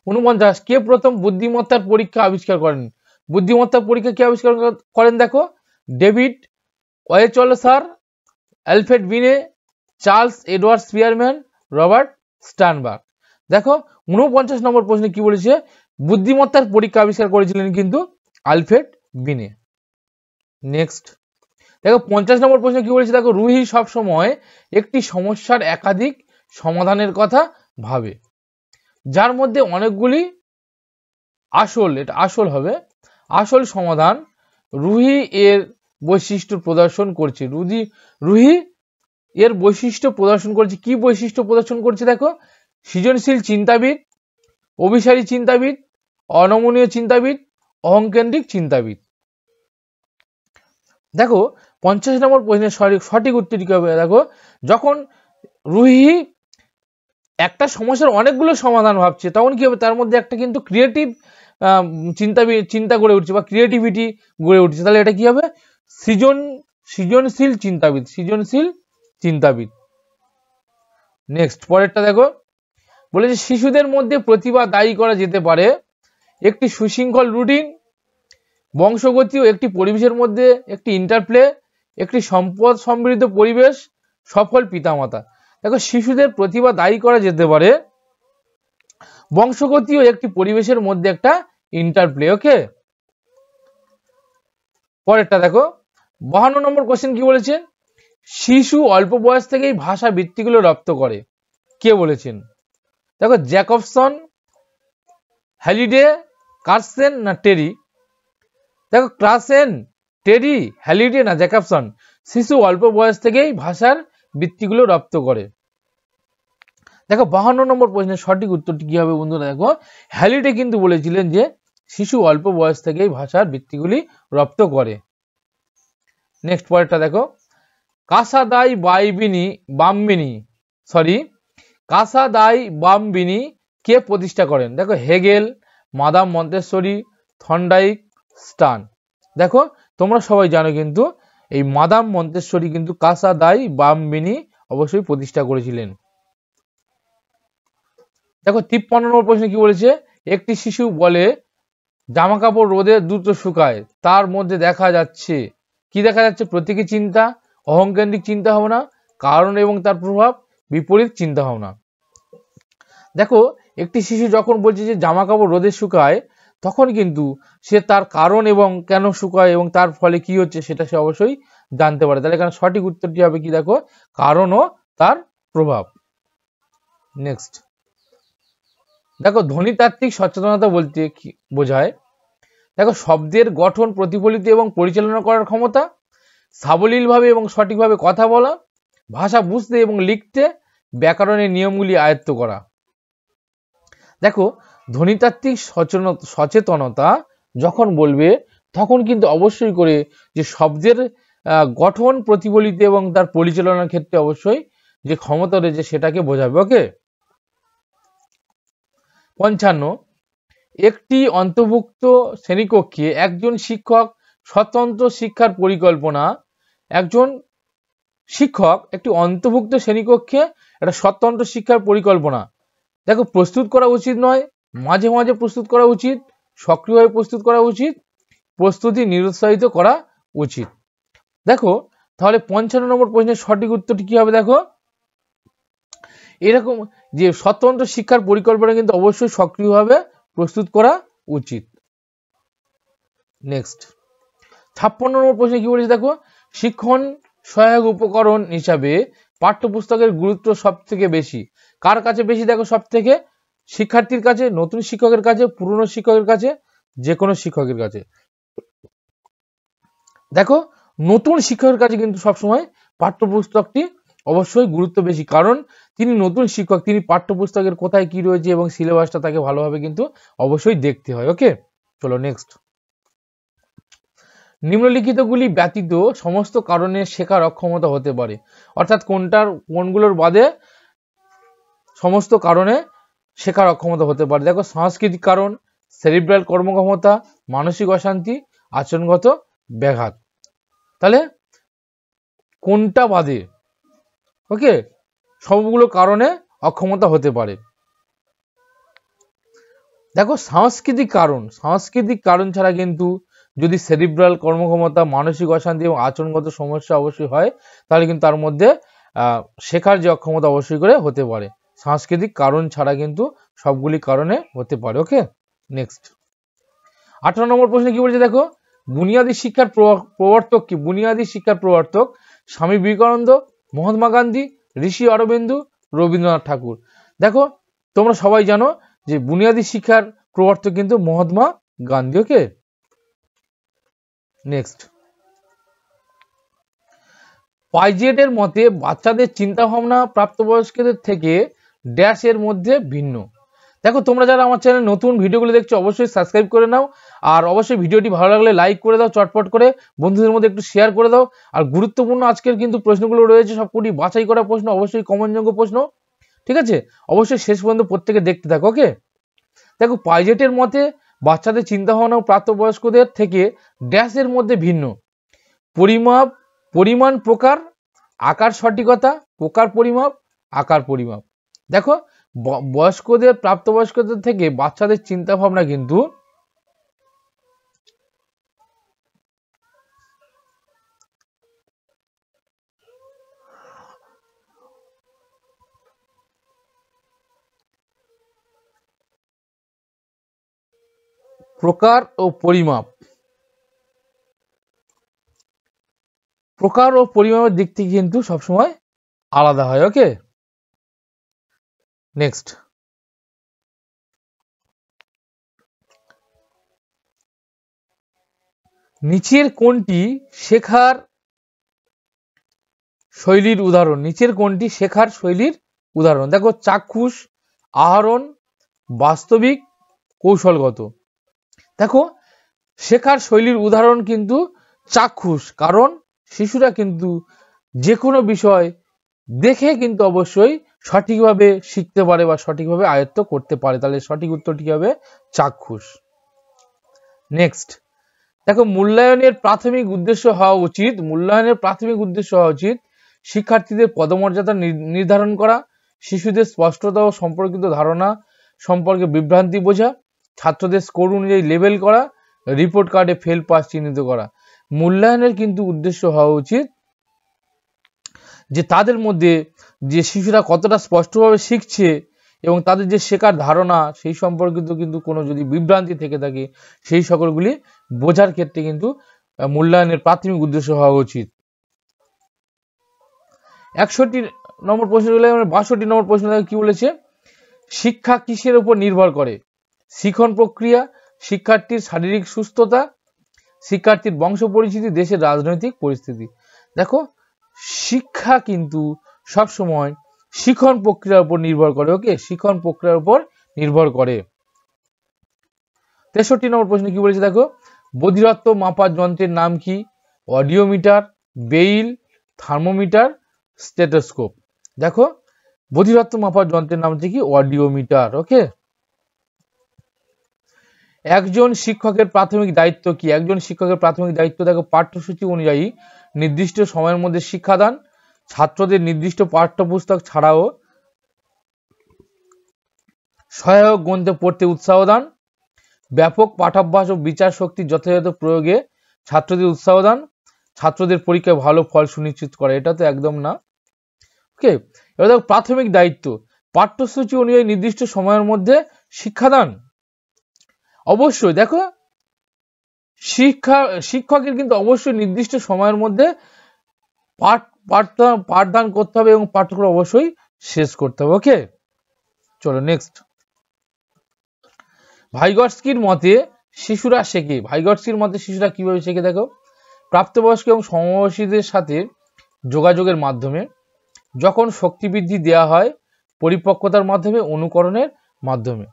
[SPEAKER 1] 49, কে প্রথম বুদ্ধিমত্তার পরীক্ষা আবিষ্কার করেন? বুদ্ধিমত্তার পরীক্ষা কে আবিষ্কার করেন? দেখো ডেভিড ওয়েচলসার, অ্যালফ্রেড বিনে, চার্লস এডওয়ার্ড স্পিয়ারম্যান, রবার্ট স্টার্নবার্গ। দেখো 49 নম্বর প্রশ্নে কি বলেছে, বুদ্ধিমত্তার পরীক্ষা আবিষ্কার করেছিলেন কিন্তু আলফ্রেড বিনে। নেক্সট দেখো 50 নম্বর প্রশ্নে কি বলেছে, দেখো রুহি সবসময় একটি সমস্যার একাধিক সমাধানের কথা ভাবে। যার মধ্যে অনেকগুলি আসল, এটা আসল হবে, আসল সমাধান রুহি এর বৈশিষ্ট্য প্রদর্শন করছে। রুহি এর বৈশিষ্ট্য প্রদর্শন করছে। কি বৈশিষ্ট্য প্রদর্শন করছে দেখো, সৃজনশীল চিন্তাবিদ, অভিসারী চিন্তাবিদ, অনমনীয় চিন্তাবিদ, অহংকেন্দ্রিক চিন্তাবিদ। দেখো 50 নম্বর প্রশ্নের সঠিক উত্তর কি হবে দেখো, যখন রুহি একটা সমস্যার অনেকগুলো সমাধান ভাবছে তখন কি হবে, তার মধ্যে একটা কিন্তু ক্রিয়েটিভ চিন্তা গড়ে উঠছে বা ক্রিয়েটিভিটি গড়ে উঠছে, তাহলে এটা কি হবে, সৃজনশীল চিন্তাবিদ, সৃজনশীল চিন্তাবিদ। নেক্সট পরেরটা দেখো, বলেছে শিশুদের মধ্যে প্রতিভা দায়ী করা যেতে পারে একটি সুশৃঙ্খল রুটিন, বংশগতি ও একটি পরিবেশের মধ্যে একটি ইন্টারপ্লে, একটি সম্পদ সমৃদ্ধ পরিবেশ, সফল পিতামাতা। দেখো শিশুদের প্রতিভা দায়ী করা যেতে পারে বংশগতি ও একটি পরিবেশের মধ্যে একটা ইন্টারপ্লে। ওকে, পরেরটা দেখো 52 নম্বর কোশ্চেন কি বলেছে, শিশু অল্প বয়স থেকেই ভাষা বৃত্তিগুলো রপ্ত করে, কে বলেছেন দেখো, জ্যাকবসন, হ্যালিডে, কার্সেন না টেরি। দেখো ক্রাসেন, টেরি, হ্যালিডে না জ্যাকবসন শিশু অল্প বয়স থেকেই ভাষার বৃত্তিগুলো রপ্ত করে। দেখো 52 নম্বর প্রশ্নের সঠিক উত্তরটি কি হবে বন্ধুরা, দেখো হ্যালিডে কিন্তু বলেছিলেন যে শিশু অল্প বয়স থেকেই ভাষার বৃত্তিগুলি রপ্ত করে। নেক্সট পরেরটা দেখো, কাসাদাই বাম্বিনি কে প্রতিষ্ঠা করেন, দেখো হেগেল, মাদাম মন্তেশ্বরী, থর্নডাইক, স্টান। দেখো তোমরা সবাই জানো কিন্তু এই মাদাম মন্তেশ্বরী কিন্তু কাসাদাই বাম্বিনি অবশ্যই প্রতিষ্ঠা করেছিলেন। দেখো 53 নম্বর প্রশ্নে কি বলেছে, একটি শিশু বলে জামা কাপড় রোদে দ্রুত শুকায়, তার মধ্যে দেখা যাচ্ছে কি, দেখা যাচ্ছে প্রতীকী চিন্তা, অহংকেন্দ্রিক চিন্তা ভাবনা, কারণ এবং তার প্রভাব, বিপরীত চিন্তা ভাবনা। দেখো একটি শিশু যখন বলছে যে জামা কাপড় রোদে শুকায়, তখন কিন্তু সে তার কারণ এবং কেন শুকায় এবং তার ফলে কি হচ্ছে সেটা সে অবশ্যই জানতে পারে। তাহলে এখানে সঠিক উত্তরটি হবে কি দেখো, কারণ ও তার প্রভাব। নেক্সট দেখো ধ্বনিতাত্ত্বিক সচেতনতা বলতে কি বোঝায়, দেখো শব্দের গঠন প্রতিফলিত এবং পরিচালনা করার ক্ষমতা, সাবলীলভাবে এবং সঠিকভাবে কথা বলা, ভাষা বুঝতে এবং লিখতে, ব্যাকরণের নিয়মগুলি আয়ত্ত করা। দেখো ধ্বনিতাত্ত্বিক সচেতনতা যখন বলবে তখন কিন্তু অবশ্যই করে যে শব্দের গঠন প্রতিফলিত এবং তার পরিচালনার ক্ষেত্রে অবশ্যই যে ক্ষমতা রয়েছে সেটাকে বোঝাবে। ওকে, 55 একটি অন্তর্ভুক্ত শ্রেণীকক্ষে একজন শিক্ষক স্বতন্ত্র শিক্ষার পরিকল্পনা, একজন শিক্ষক একটি অন্তর্ভুক্ত শ্রেণীকক্ষে একটা স্বতন্ত্র শিক্ষার পরিকল্পনা দেখো প্রস্তুত করা উচিত নয়, মাঝে মাঝে প্রস্তুত করা উচিত, সক্রিয়ভাবে প্রস্তুত করা উচিত, প্রস্তুতি নিরুৎসাহিত করা উচিত। দেখো তাহলে 55 নম্বর প্রশ্নের সঠিক উত্তরটি কি হবে, দেখো এরকম যে স্বতন্ত্র শিক্ষার পরিকল্পনা কিন্তু অবশ্যই সক্রিয়ভাবে প্রস্তুত করা উচিত। নেক্সট 56 নম্বর প্রশ্নে কি বলেছে, দেখো শিক্ষণ সহায়ক উপকরণ হিসাবে পাঠ্যপুস্তকের গুরুত্ব সব থেকে বেশি, কার কাছে বেশি, দেখো সব থেকে শিক্ষার্থীর কাছে, নতুন শিক্ষকের কাছে, পুরনো শিক্ষকের কাছে, যে কোনো শিক্ষকের কাছে। দেখো নতুন শিক্ষকের কাছে কিন্তু সবসময় পাঠ্যপুস্তকটি অবশ্যই গুরুত্ব বেশি, কারণ তিনি নতুন শিক্ষক, তিনি পাঠ্যপুস্তকের কোথায় কি রয়েছে এবং সিলেবাসটা তাকে ভালোভাবে কিন্তু অবশ্যই দেখতে হয়। ওকে, চলো নেক্সট, নিম্নলিখিতগুলি ব্যতীত সমস্ত কারণে শেখার অক্ষমতা হতে পারে, অর্থাৎ কোনগুলোর বাদে সমস্ত কারণে শেখার অক্ষমতা হতে পারে। দেখো সাংস্কৃতিক কারণ, সেরিব্রাল কর্মক্ষমতা, মানসিক অশান্তি, আচরণগত ব্যাঘাত। তাহলে কোনটা বাদে, ওকে, সবগুলো কারণে অক্ষমতা হতে পারে। দেখো সাংস্কৃতিক কারণ ছাড়া কিন্তু যদি সেরিব্রাল কর্মক্ষমতা, মানসিক অশান্তি এবং আচরণগত সমস্যা অবশ্যই হয়, তাহলে কিন্তু তার মধ্যে শেখার যে অক্ষমতা অবশ্যই করে হতে পারে। সাংস্কৃতিক কারণ ছাড়া কিন্তু সবগুলি কারণে হতে পারে। ওকে, নেক্সট 18 নম্বর প্রশ্নে কি বলছে, দেখো বুনিয়াদী শিক্ষার প্রবর্তক কি, বুনিয়াদী শিক্ষার প্রবর্তক স্বামী বিবেকানন্দ, মহাত্মা গান্ধী, ঋষি অরবিন্দু, রবীন্দ্রনাথ ঠাকুর। দেখো তোমরা সবাই জানো যে বুনিয়াদী শিক্ষার প্রবর্তক কিন্তু মহাত্মা গান্ধী। ওকে, নেক্সট, পাইজেট এর মতে বাচ্চাদের চিন্তা ভাবনা প্রাপ্তবয়স্কদের থেকে ড্যাশ এর মধ্যে ভিন্ন। দেখো তোমরা যারা আমার চ্যানেল নতুন ভিডিওগুলো দেখছো অবশ্যই সাবস্ক্রাইব করে নাও, আর অবশ্যই ভিডিওটি ভালো লাগলে লাইক করে দাও, চটপট করে বন্ধুদের মধ্যে একটু শেয়ার করে দাও। আর গুরুত্বপূর্ণ আজকের কিন্তু প্রশ্নগুলো রয়েছে সবকটি বাছাই করা প্রশ্ন, অবশ্যই কমনযোগ্য প্রশ্ন, ঠিক আছে? অবশ্যই শেষ পর্যন্ত প্রত্যেকে দেখতে থাকো। ওকে, দেখো পাইজেটের মতে বাচ্চাদের চিন্তা ভাবনা প্রাপ্তবয়স্কদের থেকে ড্যাশ এর মধ্যে ভিন্ন। পরিমাপ, পরিমাণ, প্রকার, আকার, সঠিকতা, প্রকার, পরিমাপ, আকার, পরিমাপ। দেখো বয়স্কদের প্রাপ্তবয়স্কদের থেকে বাচ্চাদের চিন্তা ভাবনা কিন্তু প্রকার ও পরিমাপ, প্রকার ও পরিমাপের দিক থেকে কিন্তু সবসময় আলাদা হয়। ওকে, নেক্সট, নিচের কোনটি শেখার শৈলীর উদাহরণ? নিচের কোনটি শেখার শৈলীর উদাহরণ? দেখো চাক্ষুষ, আহরণ, বাস্তবিক, কৌশলগত। দেখো শেখার শৈলীর উদাহরণ কিন্তু চাক্ষুষ, কারণ শিশুরা কিন্তু যে কোনো বিষয় দেখে কিন্তু অবশ্যই সঠিকভাবে শিখতে পারে বা সঠিকভাবে আয়ত্ত করতে পারে, তাহলে সঠিক উত্তরটি হবে চাক্ষুষ। নেক্সট, দেখো মূল্যায়নের প্রাথমিক উদ্দেশ্য হওয়া উচিত, মূল্যায়নের প্রাথমিক উদ্দেশ্য হওয়া উচিত শিক্ষার্থীদের পদমর্যাদা নির্ধারণ করা, শিশুদের স্পষ্টতা ও সম্পর্কিত ধারণা সম্পর্কে বিভ্রান্তি বোঝা, ছাত্রদের স্কোর অনুযায়ী লেবেল করা, রিপোর্ট কার্ডে ফেল পাস চিহ্নিত করা। মূল্যায়নের কিন্তু উদ্দেশ্য হওয়া উচিত যে তাদের মধ্যে যে শিশুরা কতটা স্পষ্টভাবে শিখছে এবং তাদের যে শেখার ধারণা সেই সম্পর্কিত কিন্তু কোনো যদি বিভ্রান্তি থেকে থাকে সেই সকলগুলি বোঝার ক্ষেত্রে কিন্তু মূল্যায়নের প্রাথমিক উদ্দেশ্য হওয়া উচিত। 61 নম্বর প্রশ্ন, 62 নম্বর প্রশ্ন কি বলেছে? শিক্ষা কিসের উপর নির্ভর করে? শিখন প্রক্রিয়া, শিক্ষার্থীর শারীরিক সুস্থতা, শিক্ষার্থীর বংশ পরিচিতি, দেশের রাজনৈতিক পরিস্থিতি। দেখো শিক্ষা কিন্তু সবসময় শিখন প্রক্রিয়ার উপর নির্ভর করে। ওকে, শিখন প্রক্রিয়ার উপর নির্ভর করে। 63 নম্বর প্রশ্ন কি বলেছে? দেখো বধিরত্ব মাপার যন্ত্রের নাম কি? অডিওমিটার, বেইল, থার্মোমিটার, স্টেথোস্কোপ। দেখো বধিরত্ব মাপার যন্ত্রের নাম হচ্ছে কি? অডিওমিটার। ওকে, একজন শিক্ষকের প্রাথমিক দায়িত্ব কি? একজন শিক্ষকের প্রাথমিক দায়িত্ব দেখো পাঠ্যসূচি অনুযায়ী নির্দিষ্ট সময়ের মধ্যে শিক্ষাদান, ছাত্রদের নির্দিষ্ট পাঠ্যপুস্তক ছাড়াও সহায়ক গ্রন্থে পড়তে উৎসাহ দান, ব্যাপক পাঠাভ্যাস ও বিচার শক্তির যথাযথ প্রয়োগে ছাত্রদের উৎসাহ দান, ছাত্রদের পরীক্ষায় ভালো ফল সুনিশ্চিত করে। এটা তো একদম না। ওকে, এবার দেখো প্রাথমিক দায়িত্ব পাঠ্যসূচি অনুযায়ী নির্দিষ্ট সময়ের মধ্যে শিক্ষাদান। অবশ্যই দেখো শিক্ষকের কিন্তু অবশ্যই নির্দিষ্ট সময়ের মধ্যে পাঠদান করতে হবে এবং পাঠ্যক্রম অবশ্যই শেষ করতে হবে। ওকে, চলো নেক্সট। ভাইগটস্কির মতে শিশুরা শেখে, ভাইগটস্কির মতে শিশুরা কিভাবে শেখে? দেখো প্রাপ্তবয়স্ক এবং সমবয়সীদের সাথে যোগাযোগের মাধ্যমে, যখন শক্তি বৃদ্ধি দেওয়া হয়, পরিপক্কতার মাধ্যমে, অনুকরণের মাধ্যমে।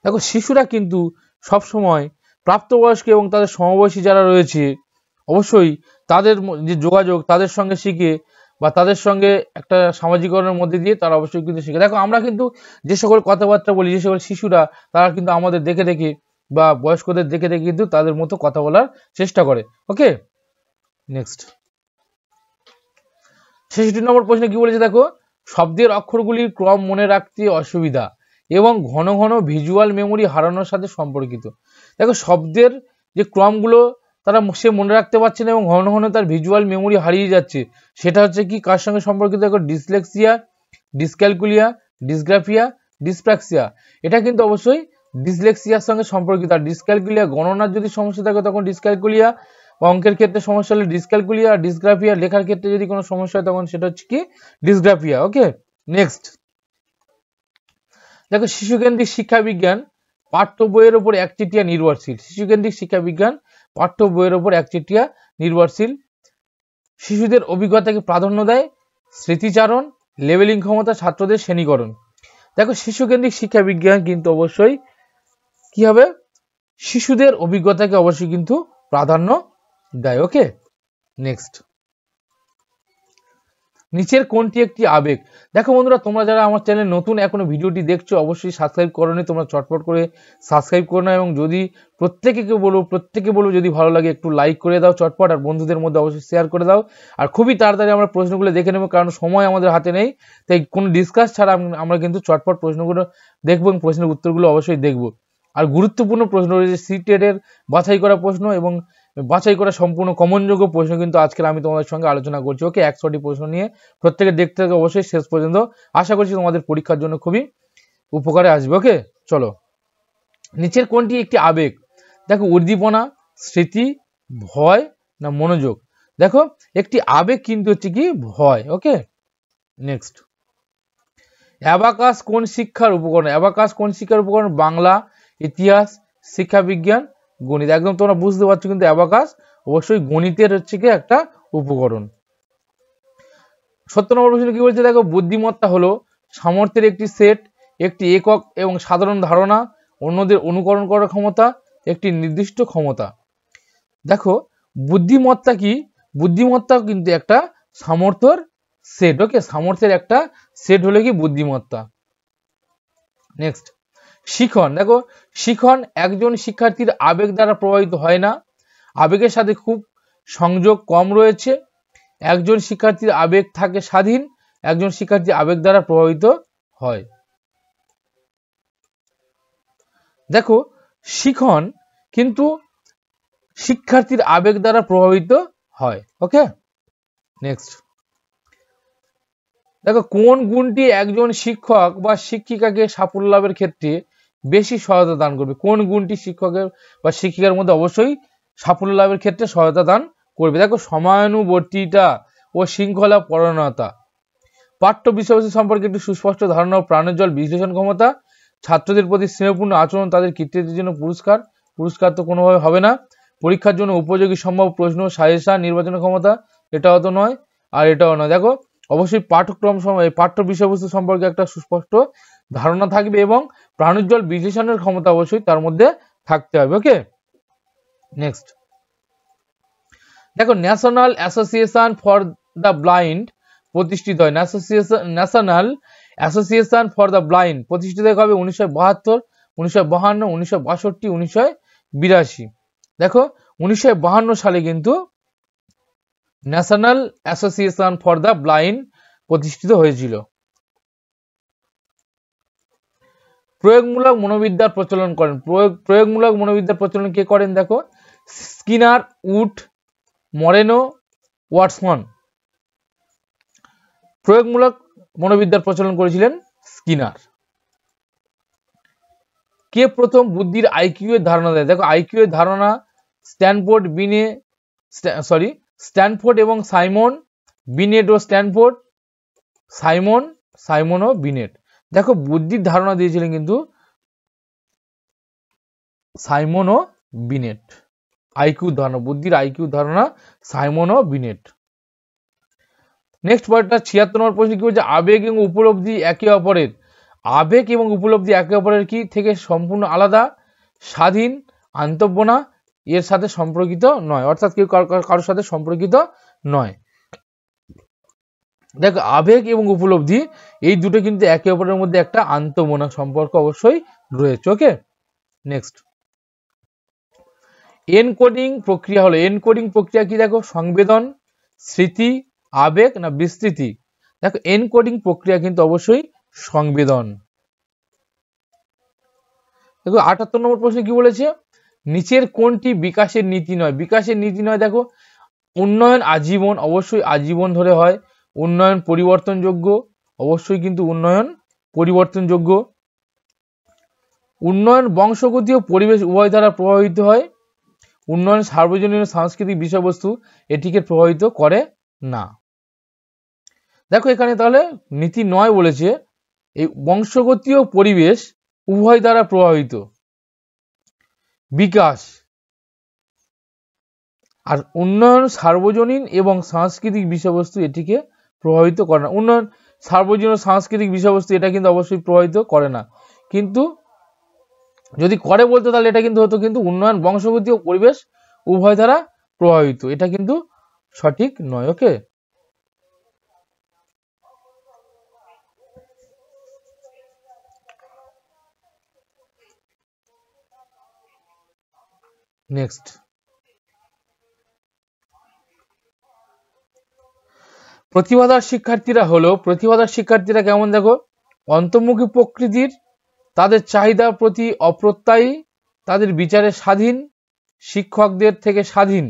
[SPEAKER 1] দেখো শিশুরা কিন্তু সবসময় প্রাপ্তবয়স্ক এবং তাদের সমবয়সী যারা রয়েছে অবশ্যই তাদের যে যোগাযোগ তাদের সঙ্গে শিখে বা তাদের সঙ্গে একটা সামাজিকরণের মধ্যে দিয়ে তারা অবশ্যই কিন্তু শিখে। দেখো আমরা কিন্তু যে সকল কথাবার্তা বলি, যে সকল শিশুরা তারা কিন্তু আমাদের দেখে দেখে বা বয়স্কদের দেখে দেখে কিন্তু তাদের মতো কথা বলার চেষ্টা করে। ওকে, নেক্সট 66 নম্বর প্রশ্নে কি বলেছে? দেখো শব্দের অক্ষরগুলির ক্রম মনে রাখতে অসুবিধা এবং ঘন ঘন ভিজুয়াল মেমোরি হারানোর সাথে সম্পর্কিত। দেখো শব্দের যে ক্রমগুলো তারা সে মনে রাখতে পারছে না এবং ঘন ঘন তার ভিজুয়াল মেমোরি হারিয়ে যাচ্ছে, সেটা হচ্ছে কি কার সঙ্গে সম্পর্কিত? দেখো ডিসলেক্সিয়া, ডিসক্যালকুলিয়া, ডিসগ্রাফিয়া, ডিসপ্রাক্সিয়া। এটা কিন্তু অবশ্যই ডিসলেক্সিয়ার সঙ্গে সম্পর্কিত। আর ডিসক্যালকুলিয়া গণনার যদি সমস্যা থাকে তখন ডিসক্যালকুলিয়া, অঙ্কের ক্ষেত্রে সমস্যা হলে ডিসক্যালকুলিয়া, আর ডিসগ্রাফিয়া লেখার ক্ষেত্রে যদি কোনো সমস্যা হয় তখন সেটা হচ্ছে কি? ডিসগ্রাফিয়া। ওকে, নেক্সট দেখো শিশুকেন্দ্রিক শিক্ষা বিজ্ঞান পাঠ্য বইয়ের উপর একচেটিয়া নির্ভরশীল। শিশুকেন্দ্রিক শিক্ষা বিজ্ঞান পাঠ্য বইয়ের উপর একচেটিয়া নির্ভরশীল। শিশুদের অভিজ্ঞতাকে প্রাধান্য দেয়, স্মৃতিচারণ, লেভেলিং ক্ষমতা, ছাত্রদের শ্রেণীকরণ। দেখো শিশুকেন্দ্রিক শিক্ষা বিজ্ঞান কিন্তু অবশ্যই কি হবে, শিশুদের অভিজ্ঞতাকে অবশ্যই কিন্তু প্রাধান্য দেয়। ওকে, নেক্সট, নিচের কোনটি একটি আবেগ? দেখো বন্ধুরা, তোমরা যারা আমার চ্যানেল নতুন এখনো ভিডিওটি দেখছো অবশ্যই সাবস্ক্রাইব করোনি, তোমরা চটপট করে সাবস্ক্রাইব করো না, এবং যদি প্রত্যেকে বলবো যদি ভালো লাগে একটু লাইক করে দাও চটপট, আর বন্ধুদের মধ্যে অবশ্যই শেয়ার করে দাও। আর খুবই তাড়াতাড়ি আমরা প্রশ্নগুলো দেখে নেবো, কারণ সময় আমাদের হাতে নেই, তাই কোনো ডিসকাস ছাড়া আমরা কিন্তু চটপট প্রশ্নগুলো দেখবো এবং প্রশ্নের উত্তরগুলো অবশ্যই দেখবো। আর গুরুত্বপূর্ণ প্রশ্ন রয়েছে সিটেটের বাছাই করা প্রশ্ন এবং বাছাই করা সম্পূর্ণ কমনযোগ্য প্রশ্ন কিন্তু আজকে আমি তোমাদের সঙ্গে আলোচনা করছি। ওকে, 100টি প্রশ্ন নিয়ে প্রত্যেকে দেখতে থাকে অবশ্যই শেষ পর্যন্ত, আশা করছি তোমাদের পরীক্ষার জন্য খুবই উপকারে আসবে। ওকে, চলো, নিচের কোনটি একটি আবেগ? দেখো উদ্দীপনা, স্মৃতি, ভয় না মনোযোগ? দেখো একটি আবেগ কিন্তু হচ্ছে কি ভয়। ওকে, নেক্সট, অ্যাবাকাস কোন শিক্ষার উপকরণ? অ্যাবাকাস কোন শিক্ষার উপকরণ? বাংলা, ইতিহাস, শিক্ষা বিজ্ঞান, গণিত। একদম তোমরা বুঝতে পারছো কিন্তু অ্যাবাকাস অবশ্যই গণিতের হচ্ছে কি একটা উপকরণ। 70 নম্বর প্রশ্ন কি বলছে? দেখো বুদ্ধিমত্তা হলো সামর্থ্যের একটি সেট, একটি একক এবং সাধারণ ধারণা, অন্যদের অনুকরণ করার ক্ষমতা, একটি নির্দিষ্ট ক্ষমতা। দেখো বুদ্ধিমত্তা কি? বুদ্ধিমত্তা কিন্তু একটা সামর্থ্যের সেট। ওকে, সামর্থ্যের একটা সেট হলে কি বুদ্ধিমত্তা। নেক্সট, শিখন। দেখো শিখন একজন শিক্ষার্থীর আবেগ দ্বারা প্রভাবিত হয় না, আবেগের সাথে খুব সংযোগ কম রয়েছে, একজন শিক্ষার্থীর আবেগ থাকে স্বাধীন, একজন শিক্ষার্থী আবেগ দ্বারা প্রভাবিত হয়। দেখো শিখন কিন্তু শিক্ষার্থীর আবেগ দ্বারা প্রভাবিত হয়। ওকে, নেক্সট, দেখো কোন গুণটি একজন শিক্ষক বা শিক্ষিকাকে সাফল্য লাভের ক্ষেত্রে বেশি সহায়তা দান করবে? কোন গুণটি শিক্ষকের বা শিক্ষিকার মধ্যে অবশ্যই সাফল্য লাভের ক্ষেত্রে সহায়তা দান করবে? দেখো সময়ানুবর্তিতা ও শৃঙ্খলা পরায়ণতা, পাঠ্য বিষয়বস্তু সম্পর্কে একটি সুস্পষ্ট ধারণা ও প্রাণোজ্জ্বল বিশ্লেষণ ক্ষমতা, ছাত্রদের প্রতি স্নেহপূর্ণ আচরণ, তাদের কৃতিত্বের জন্য পুরস্কার তো কোনোভাবে হবে না, পরীক্ষার জন্য উপযোগী সম্ভব প্রশ্ন সাজেশন নির্বাচনের ক্ষমতা, এটাও তো নয় আর এটাও নয়। দেখো অবশ্যই পাঠ্য বিষয়বস্তু সম্পর্কে একটা সুস্পষ্ট ধারণা থাকবে এবং প্রাণোজ্জ্বল বিশ্লেষণের ক্ষমতা অবশ্যই তার মধ্যে থাকতে হবে। ওকে, নেক্সট, দেখো national association for the blind প্রতিষ্ঠিত হয়। National association for the blind প্রতিষ্ঠিত হবে 1972, 1952, 1962, 1982। দেখো 1952 সালে কিন্তু national association for the blind প্রতিষ্ঠিত হয়েছিল। প্রয়োগমূলক মনোবিদ্যার প্রচলন করেন। প্রয়োগমূলক মনোবিদ্যার প্রচলন কে করেন? দেখো স্কিনার, উড, মরেনো, ওয়াটসন। প্রয়োগমূলক মনোবিদ্যার প্রচলন করেছিলেন স্কিনার। কে প্রথম বুদ্ধির আইকিউ এর ধারণা দেয়? দেখো আইকিউ এর ধারণা স্ট্যানফোর্ড এবং সাইমন বিনেট ও স্ট্যানফোর্ড, সাইমন ও বিনেট। দেখো বুদ্ধির ধারণা দিয়েছিলেন কিন্তু সাইমন ও বিনেট। আইকিউ ধারণা, বুদ্ধির আইকিউ ধারণা সাইমন ও বিনেট। নেক্সট পার্টটা 76 নম্বর প্রশ্ন কি বলছে? আবেগ এবং উপলব্ধি একে অপরের, আবেগ এবং উপলব্ধি একে অপরের কি থেকে সম্পূর্ণ আলাদা, স্বাধীন, আন্তঃব্যনা, এর সাথে সম্পর্কিত নয়, অর্থাৎ কেউ কারোর সাথে সম্পর্কিত নয়। দেখো আবেগ এবং উপলব্ধি এই দুটো কিন্তু একে অপরের মধ্যে একটা আন্তঃব্যনা সম্পর্ক অবশ্যই রয়েছে। ওকে, নেক্সট, এনকোডিং প্রক্রিয়া হলো, এনকোডিং প্রক্রিয়া কি? দেখো সংবেদন, স্মৃতি, আবেগ না বিস্তৃতি? দেখো এনকোডিং প্রক্রিয়া কিন্তু অবশ্যই সংবেদন। দেখো 78 নম্বর প্রশ্নে কি বলেছে? নিচের কোনটি বিকাশের নীতি নয়? বিকাশের নীতি নয়, দেখো উন্নয়ন আজীবন, অবশ্যই আজীবন ধরে হয়। উন্নয়ন পরিবর্তনযোগ্য, অবশ্যই কিন্তু উন্নয়ন পরিবর্তনযোগ্য। উন্নয়ন বংশগতি ও পরিবেশ উভয় দ্বারা প্রভাবিত হয়। উন্নয়ন সার্বজনীন সাংস্কৃতিক বিষয়বস্তু এটিকে প্রভাবিত করে না। দেখো এখানে তাহলে নীতি নয় বলেছে, এই বংশগতি ও পরিবেশ উভয় দ্বারা প্রভাবিত। বিকাশ আর উন্নয়ন সার্বজনীন এবং সাংস্কৃতিক বিষয়বস্তু এটিকে প্রভাবিত করে না। উন্নয়ন সার্বজনীন সাংস্কৃতিক বিষয়বস্তু এটা কিন্তু অবশ্যই প্রভাবিত করে না, কিন্তু যদি করে বলতো তাহলে এটা কিন্তু হতো, কিন্তু উন্নয়ন বংশগতি ও পরিবেশ উভয় দ্বারা প্রভাবিত, এটা কিন্তু সঠিক নয়। ওকে, নেক্সট। প্রতিভাধর শিক্ষার্থীরা কেমন দেখো, অন্তর্মুখী প্রকৃতির, তাদের চাহিদার প্রতি অপ্রত্যয়ী, তাদের বিচারে স্বাধীন, শিক্ষকদের থেকে স্বাধীন।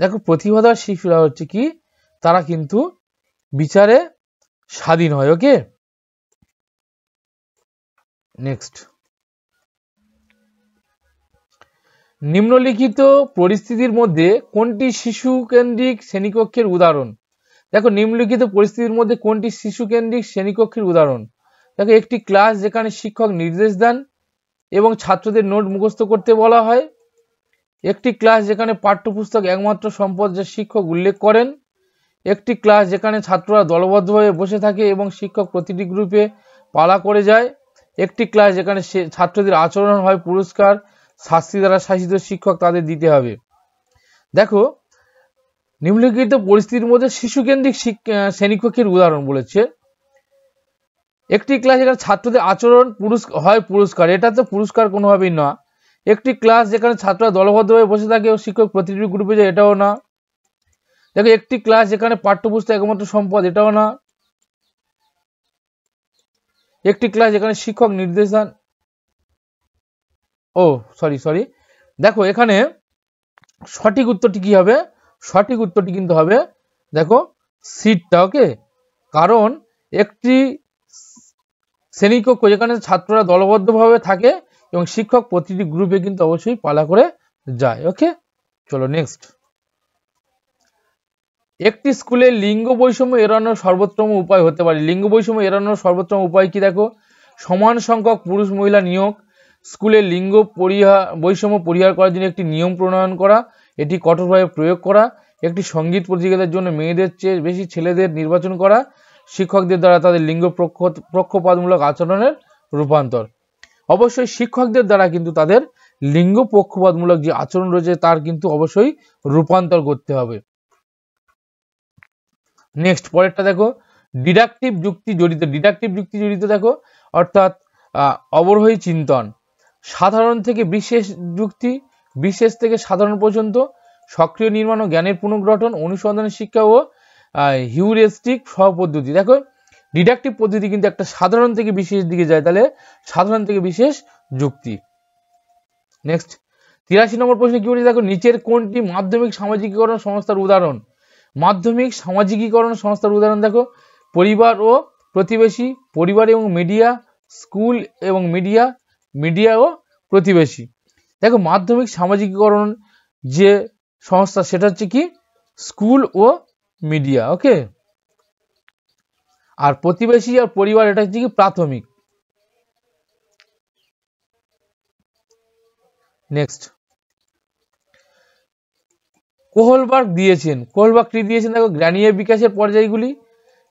[SPEAKER 1] দেখো প্রতিভাধর শিশুরা হচ্ছে কি, তারা কিন্তু বিচারে স্বাধীন হয়। ওকে, নেক্সট। নিম্নলিখিত পরিস্থিতির মধ্যে কোনটি শিশু কেন্দ্রিক শ্রেণীকক্ষের উদাহরণ? দেখো নিম্নলিখিত পরিস্থিতির মধ্যে কোনটি শিশু কেন্দ্রিক শ্রেণীকক্ষের উদাহরণ? দেখো একটি ক্লাস যেখানে শিক্ষক নির্দেশ দেন এবং ছাত্রদের নোট মুখস্থ করতে বলা হয়। একটি ক্লাস যেখানে পাঠ্যপুস্তক একমাত্র সম্পদ যা শিক্ষক উল্লেখ করেন। একটি ক্লাস যেখানে ছাত্ররা দলবদ্ধভাবে বসে থাকে এবং শিক্ষক প্রতিটি গ্রুপে পালা করে যায়। একটি ক্লাস যেখানে ছাত্রদের আচরণ হয় পুরস্কার, শাস্তি দ্বারা শাসিত শিক্ষক তাদের দিতে হবে। দেখো নিম্নলিখিত পরিস্থিতির মধ্যে শিশু কেন্দ্রিক শ্রেণীকক্ষের উদাহরণ বলেছে। একটি ক্লাস যেখানে ছাত্রদের আচরণ হয় পুরস্কার, এটা তো পুরস্কার কোনোভাবেই না। একটি ক্লাস যেখানে ছাত্ররা দলবদ্ধভাবে বসে থাকে ও শিক্ষক প্রতিটি গ্রুপে যায়, এটাও না। দেখো একটি ক্লাস যেখানে পাঠ্যপুস্তক একমাত্র সম্পদ, এটাও না। একটি ক্লাস যেখানে শিক্ষক নির্দেশ দেন, সরি দেখো এখানে সঠিক উত্তরটি কি হবে? সঠিক উত্তরটি কিন্তু হবে দেখো সিটটা। ওকে, কারণ একটি শ্রেণীকক্ষ যেখানে ছাত্ররা দলবদ্ধভাবে থাকে এবং শিক্ষক প্রতিটি গ্রুপে কিন্তু অবশ্যই পালা করে যায়। ওকে, চলো নেক্সট। একটি স্কুলে লিঙ্গ বৈষম্য এড়ানোর সর্বোত্তম উপায় হতে পারে। লিঙ্গ বৈষম্য এড়ানোর সর্বোত্তম উপায় কি? দেখো সমান সংখ্যক পুরুষ মহিলা নিয়োগ, স্কুলে লিঙ্গ বৈষম্য পরিহার করার জন্য একটি নিয়ম প্রণয়ন করা, এটি কঠোরভাবে প্রয়োগ করা, একটি সঙ্গীত প্রতিযোগিতার জন্য মেয়েদের চেয়ে বেশি ছেলেদের নির্বাচন করা, শিক্ষকদের দ্বারা তাদের লিঙ্গ পক্ষপাতমূলক আচরণের রূপান্তর। অবশ্যই শিক্ষকদের দ্বারা কিন্তু তাদের লিঙ্গ পক্ষপাতমূলক যে আচরণ রয়েছে তার কিন্তু অবশ্যই রূপান্তর করতে হবে। নেক্সট পরেরটা দেখো, ডিডাকটিভ যুক্তি জড়িত দেখো, অর্থাৎ অবরোহী চিন্তন, সাধারণ থেকে বিশেষ যুক্তি, বিশেষ থেকে সাধারণ পর্যন্ত, সক্রিয় নির্মাণ ও জ্ঞানের পুনর্গঠন, অনুসন্ধানের শিক্ষা ও হিউরিস্টিক সহপদ্ধতি। দেখো ডিডাকটিভ পদ্ধতি কিন্তু একটা সাধারণ থেকে বিশেষ দিকে যায়, তাহলে সাধারণ থেকে বিশেষ যুক্তি। নেক্সট 83 নম্বর প্রশ্নে কি বলছে দেখো, নিচের কোনটি মাধ্যমিক সামাজিকীকরণ সংস্থার উদাহরণ? মাধ্যমিক সামাজিকীকরণ সংস্থার উদাহরণ দেখো, পরিবার ও প্রতিবেশী, পরিবার এবং মিডিয়া, স্কুল এবং মিডিয়া, মিডিয়া ও প্রতিবেশী। দেখো মাধ্যমিক সামাজিকীকরণ যে সংস্থা সেটা হচ্ছে কি স্কুল ও মিডিয়া। ওকে, আর প্রতিবেশী আর পরিবার এটা হচ্ছে কি প্রাথমিক। নেক্সট কোহলবার্গ কি দিয়েছেন দেখো, জ্ঞানীয় বিকাশের পর্যায়গুলি,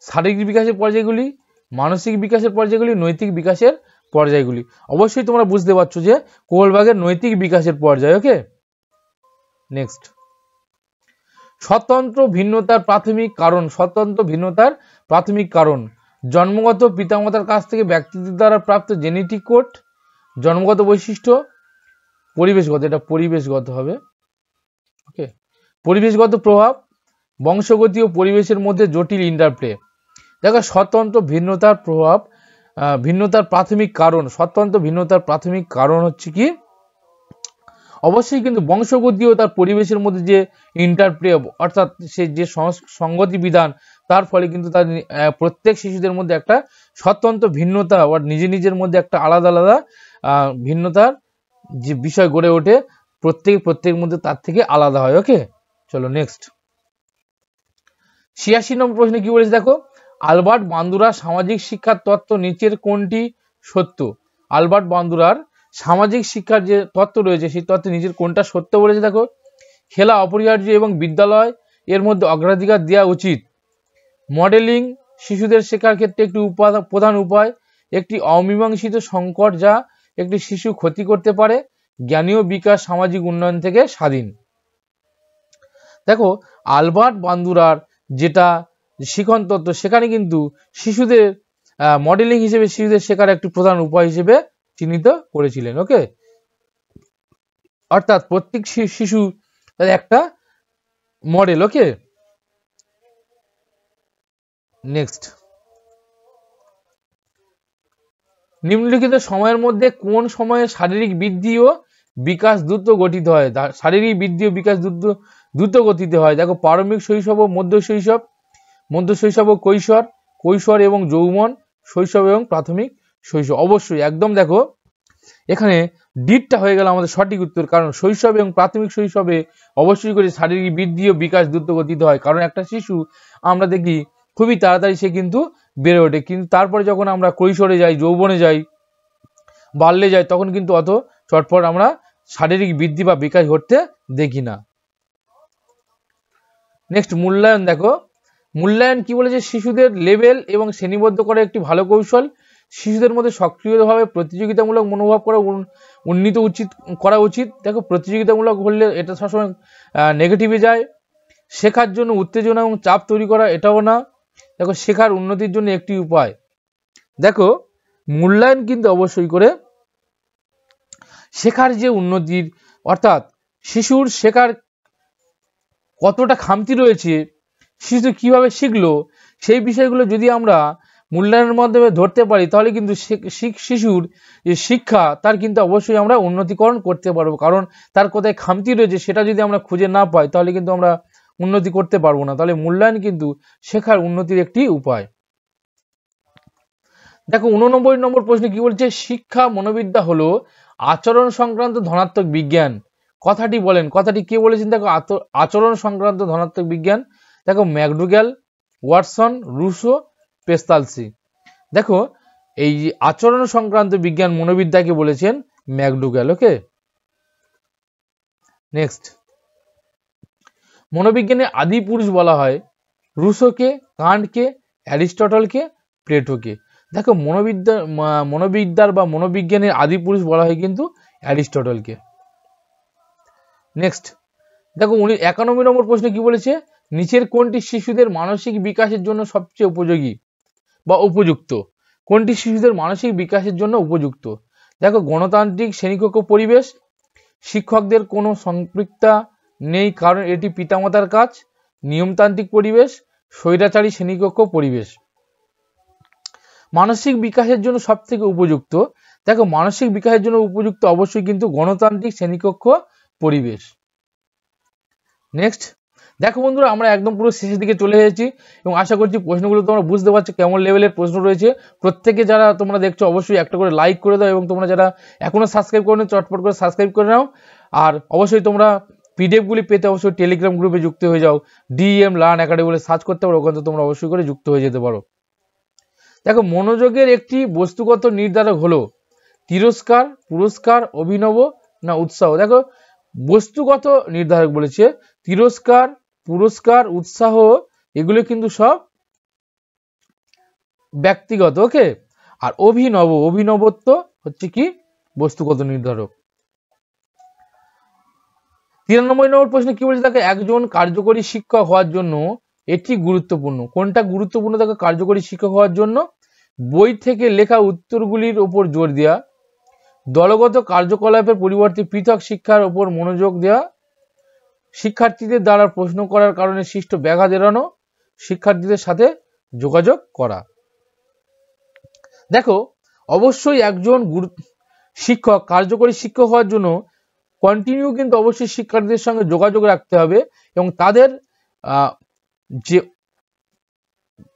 [SPEAKER 1] শারীরিক বিকাশের পর্যায়গুলি, মানসিক বিকাশের পর্যায়গুলি, নৈতিক বিকাশের পর্যায়গুলি। অবশ্যই তোমরা বুঝতে পারছো যে কোহলবার্গের নৈতিক বিকাশের পর্যায়। ওকে, নেক্সট স্বতন্ত্র ভিন্নতার প্রাথমিক কারণ, জন্মগত পিতামাতার কাছ থেকে ব্যক্তিদের দ্বারা প্রাপ্ত জেনেটিক কোড, জন্মগত বৈশিষ্ট্য, পরিবেশগত, এটা পরিবেশগত হবে। ওকে, পরিবেশগত প্রভাব, বংশগতি ও পরিবেশের মধ্যে জটিল ইন্টারপ্লে। দেখো স্বতন্ত্র ভিন্নতার প্রভাব, ভিন্নতার প্রাথমিক কারণ, স্বতন্ত্র ভিন্নতার প্রাথমিক কারণ হচ্ছে কি অবশ্যই কিন্তু বংশগতি ও তার পরিবেশের মধ্যে যে ইন্টারপ্লে, অর্থাৎ সে যে সংগতি বিধান, তার ফলে কিন্তু তার প্রত্যেক শিশুদের মধ্যে একটা স্বতন্ত্র ভিন্নতা বা নিজের মধ্যে একটা আলাদা আলাদা ভিন্নতার যে বিষয় গড়ে ওঠে, প্রত্যেকের মধ্যে তার থেকে আলাদা হয়। ওকে, চলো নেক্সট 86 নম্বর প্রশ্নে কি বলেছে দেখো, আলবার্ট বান্দুরা সামাজিক শিক্ষার তত্ত্ব নিচের কোনটি সত্য? আলবার্ট বান্দুরার সামাজিক শিক্ষার যে তত্ত্ব রয়েছে সেই তত্ত্বে নিচের কোনটা সত্য বলেছে? দেখো, খেলা অপরিহার্য এবং বিদ্যালয় এর মধ্যে অগ্রাধিকার দেওয়া উচিত। মডেলিং শিশুদের শেখার ক্ষেত্রে একটি প্রধান উপায়। একটি অমীমাংসিত সংকট যা একটি শিশু ক্ষতি করতে পারে। জ্ঞানীয় বিকাশ সামাজিক উন্নয়ন থেকে স্বাধীন। দেখো, আলবার্ট বান্দুরার যেটা শিখন তত্ত্ব সেখানে কিন্তু শিশুদের মডেলিং হিসেবে শিশুদের শেখার একটি প্রধান উপায় হিসেবে চিহ্নিত করেছিলেন। ওকে, অর্থাৎ প্রত্যেক শিশু একটা মডেল। ওকে, নেক্সট, নিম্নলিখিত সময়ের মধ্যে কোন সময়ে শারীরিক বৃদ্ধি ও বিকাশ দ্রুত গঠিত হয়? শারীরিক বৃদ্ধি ও বিকাশ দ্রুত গতিতে হয়। দেখো, প্রারম্ভিক শৈশব ও মধ্য শৈশব, মধ্য শৈশব ও কৈশোর, কৈশোর এবং যৌবন, শৈশব এবং প্রাথমিক শৈশব। অবশ্যই একদম দেখো এখানে ডিটটা হয়ে গেল আমাদের সঠিক উত্তর, কারণ শৈশব এবং প্রাথমিক শৈশবে অবশ্যই করে শারীরিক বৃদ্ধি ও বিকাশ দ্রুত গতিতে হয়। কারণ একটা শিশু আমরা দেখি খুবই তাড়াতাড়ি সে কিন্তু বেড়ে ওঠে, কিন্তু তারপরে যখন আমরা কৈশোরে যাই, যৌবনে যাই, বাল্যে যাই, তখন কিন্তু অত চটপট আমরা শারীরিক বৃদ্ধি বা বিকাশ ঘটতে দেখি না। নেক্সট, মূল্যায়ন। দেখো, মূল্যায়ন কি বলেছে? শিশুদের লেভেল এবং শ্রেণীবদ্ধ করা একটি ভালো কৌশল। শিশুদের মধ্যে সক্রিয়ভাবে প্রতিযোগিতামূলক মনোভাব করা উচিত। দেখো, প্রতিযোগিতামূলক হলে এটা সবসময় নেগেটিভে যায়। শেখার জন্য উত্তেজনা এবং চাপ তৈরি করা এটাও না। দেখো, শেখার উন্নতির জন্য একটি উপায়। দেখো, মূল্যায়ন কিন্তু অবশ্যই করে শেখার যে উন্নতির, অর্থাৎ শিশুর শেখার কতটা খামতি রয়েছে, শিশু কিভাবে শিখলো, সেই বিষয়গুলো যদি আমরা মূল্যায়নের মাধ্যমে ধরতে পারি তাহলে কিন্তু শিশুর যে শিক্ষা তার কিন্তু অবশ্যই আমরা উন্নতিকরণ করতে পারবো। কারণ তার কোথায় খামতি রয়েছে সেটা যদি আমরা খুঁজে না পাই তাহলে কিন্তু আমরা উন্নতি করতে পারবো না। তাহলে মূল্যায়ন কিন্তু শেখার উন্নতির একটি উপায়। দেখো, 89 নম্বর প্রশ্নে কি বলছে? শিক্ষা মনোবিদ্যা হলো আচরণ সংক্রান্ত ধনাত্মক বিজ্ঞান। কথাটি বলেন, কথাটি কে বলেছেন? দেখো, আচরণ সংক্রান্ত ধনাত্মক বিজ্ঞান। দেখো, ম্যাকডুগ্যাল, ওয়াটসন, রুসো, পেস্তালসি। দেখো, এই আচরণ সংক্রান্ত বিজ্ঞান মনোবিদ্যাকে বলেছেন ম্যাকডুগ্যাল। ওকে, নেক্সট, মনোবিজ্ঞানে আদি পুরুষ বলা হয় রুসোকে, কান্টকে, অ্যারিস্টটলকে, প্লেটোকে। দেখো, মনোবিদ্যার বা মনোবিজ্ঞানের আদি পুরুষ বলা হয় কিন্তু অ্যারিস্টটলকে। নেক্সট, দেখো 91 নম্বর প্রশ্নে কি বলেছে? নিচের কোনটি শিশুদের মানসিক বিকাশের জন্য সবচেয়ে উপযোগী বা উপযুক্ত? কোনটি শিশুদের মানসিক বিকাশের জন্য উপযুক্ত? দেখো, গণতান্ত্রিক শ্রেণীকক্ষ পরিবেশ, শিক্ষকদের কোনো সম্পৃক্ততা নেই কারণ এটি পিতামাতার কাজ, নিয়মতান্ত্রিক পরিবেশ, স্বৈরাচারী শ্রেণীকক্ষ পরিবেশ। মানসিক বিকাশের জন্য সব থেকে উপযুক্ত, দেখো মানসিক বিকাশের জন্য উপযুক্ত অবশ্যই কিন্তু গণতান্ত্রিক শ্রেণীকক্ষ পরিবেশ। নেক্সট, দেখো বন্ধুরা, আমরা একদম পুরো শেষের দিকে চলে এসেছি এবং আশা করছি প্রশ্নগুলো তোমরা বুঝতে পারছো কেমন লেভেলের প্রশ্ন রয়েছে। প্রত্যেকে যারা তোমরা দেখছো অবশ্যই একটা করে লাইক করে দাও এবং তোমরা যারা এখনো সাবস্ক্রাইব করো চটপট করে সাবস্ক্রাইব করে নাও। আর অবশ্যই তোমরা পিডিএফ গুলি পেতে অবশ্যই টেলিগ্রাম গ্রুপে যুক্ত হয়ে যাও। ডিএম লার্ন একাডেমি বলে সার্চ করতে পারো, ওখানে তোমরা অবশ্যই করে যুক্ত হয়ে যেতে পারো। দেখো, মনোযোগের একটি বস্তুগত নির্ধারক হলো তিরস্কার, পুরস্কার, অভিনব না উৎসাহ। দেখো, বস্তুগত নির্ধারক বলেছে তিরস্কার, পুরস্কার, উৎসাহ এগুলো কিন্তু সব ব্যক্তিগত। ওকে, আর অভিনবত্ব হচ্ছে কি বস্তুগত নির্ধারক। 93 নম্বর প্রশ্নে কি বলছে? দেখো, একজন কার্যকরী শিক্ষক হওয়ার জন্য এটি গুরুত্বপূর্ণ। কোনটা গুরুত্বপূর্ণ? দেখো, কার্যকরী শিক্ষক হওয়ার জন্য বই থেকে লেখা উত্তরগুলির উপর জোর দেওয়া, দলগত কার্যকলাপের পরিবর্তে পৃথক শিক্ষার উপর মনোযোগ দেওয়া, শিক্ষার্থীদের দ্বারা প্রশ্ন করার কারণে সৃষ্ট ব্যাঘাত এড়ানো, শিক্ষার্থীদের সাথে যোগাযোগ করা। দেখো, অবশ্যই একজন শিক্ষক কার্যকরী শিক্ষক হওয়ার জন্য কন্টিনিউ কিন্তু অবশ্যই শিক্ষার্থীদের সঙ্গে যোগাযোগ রাখতে হবে এবং তাদের যে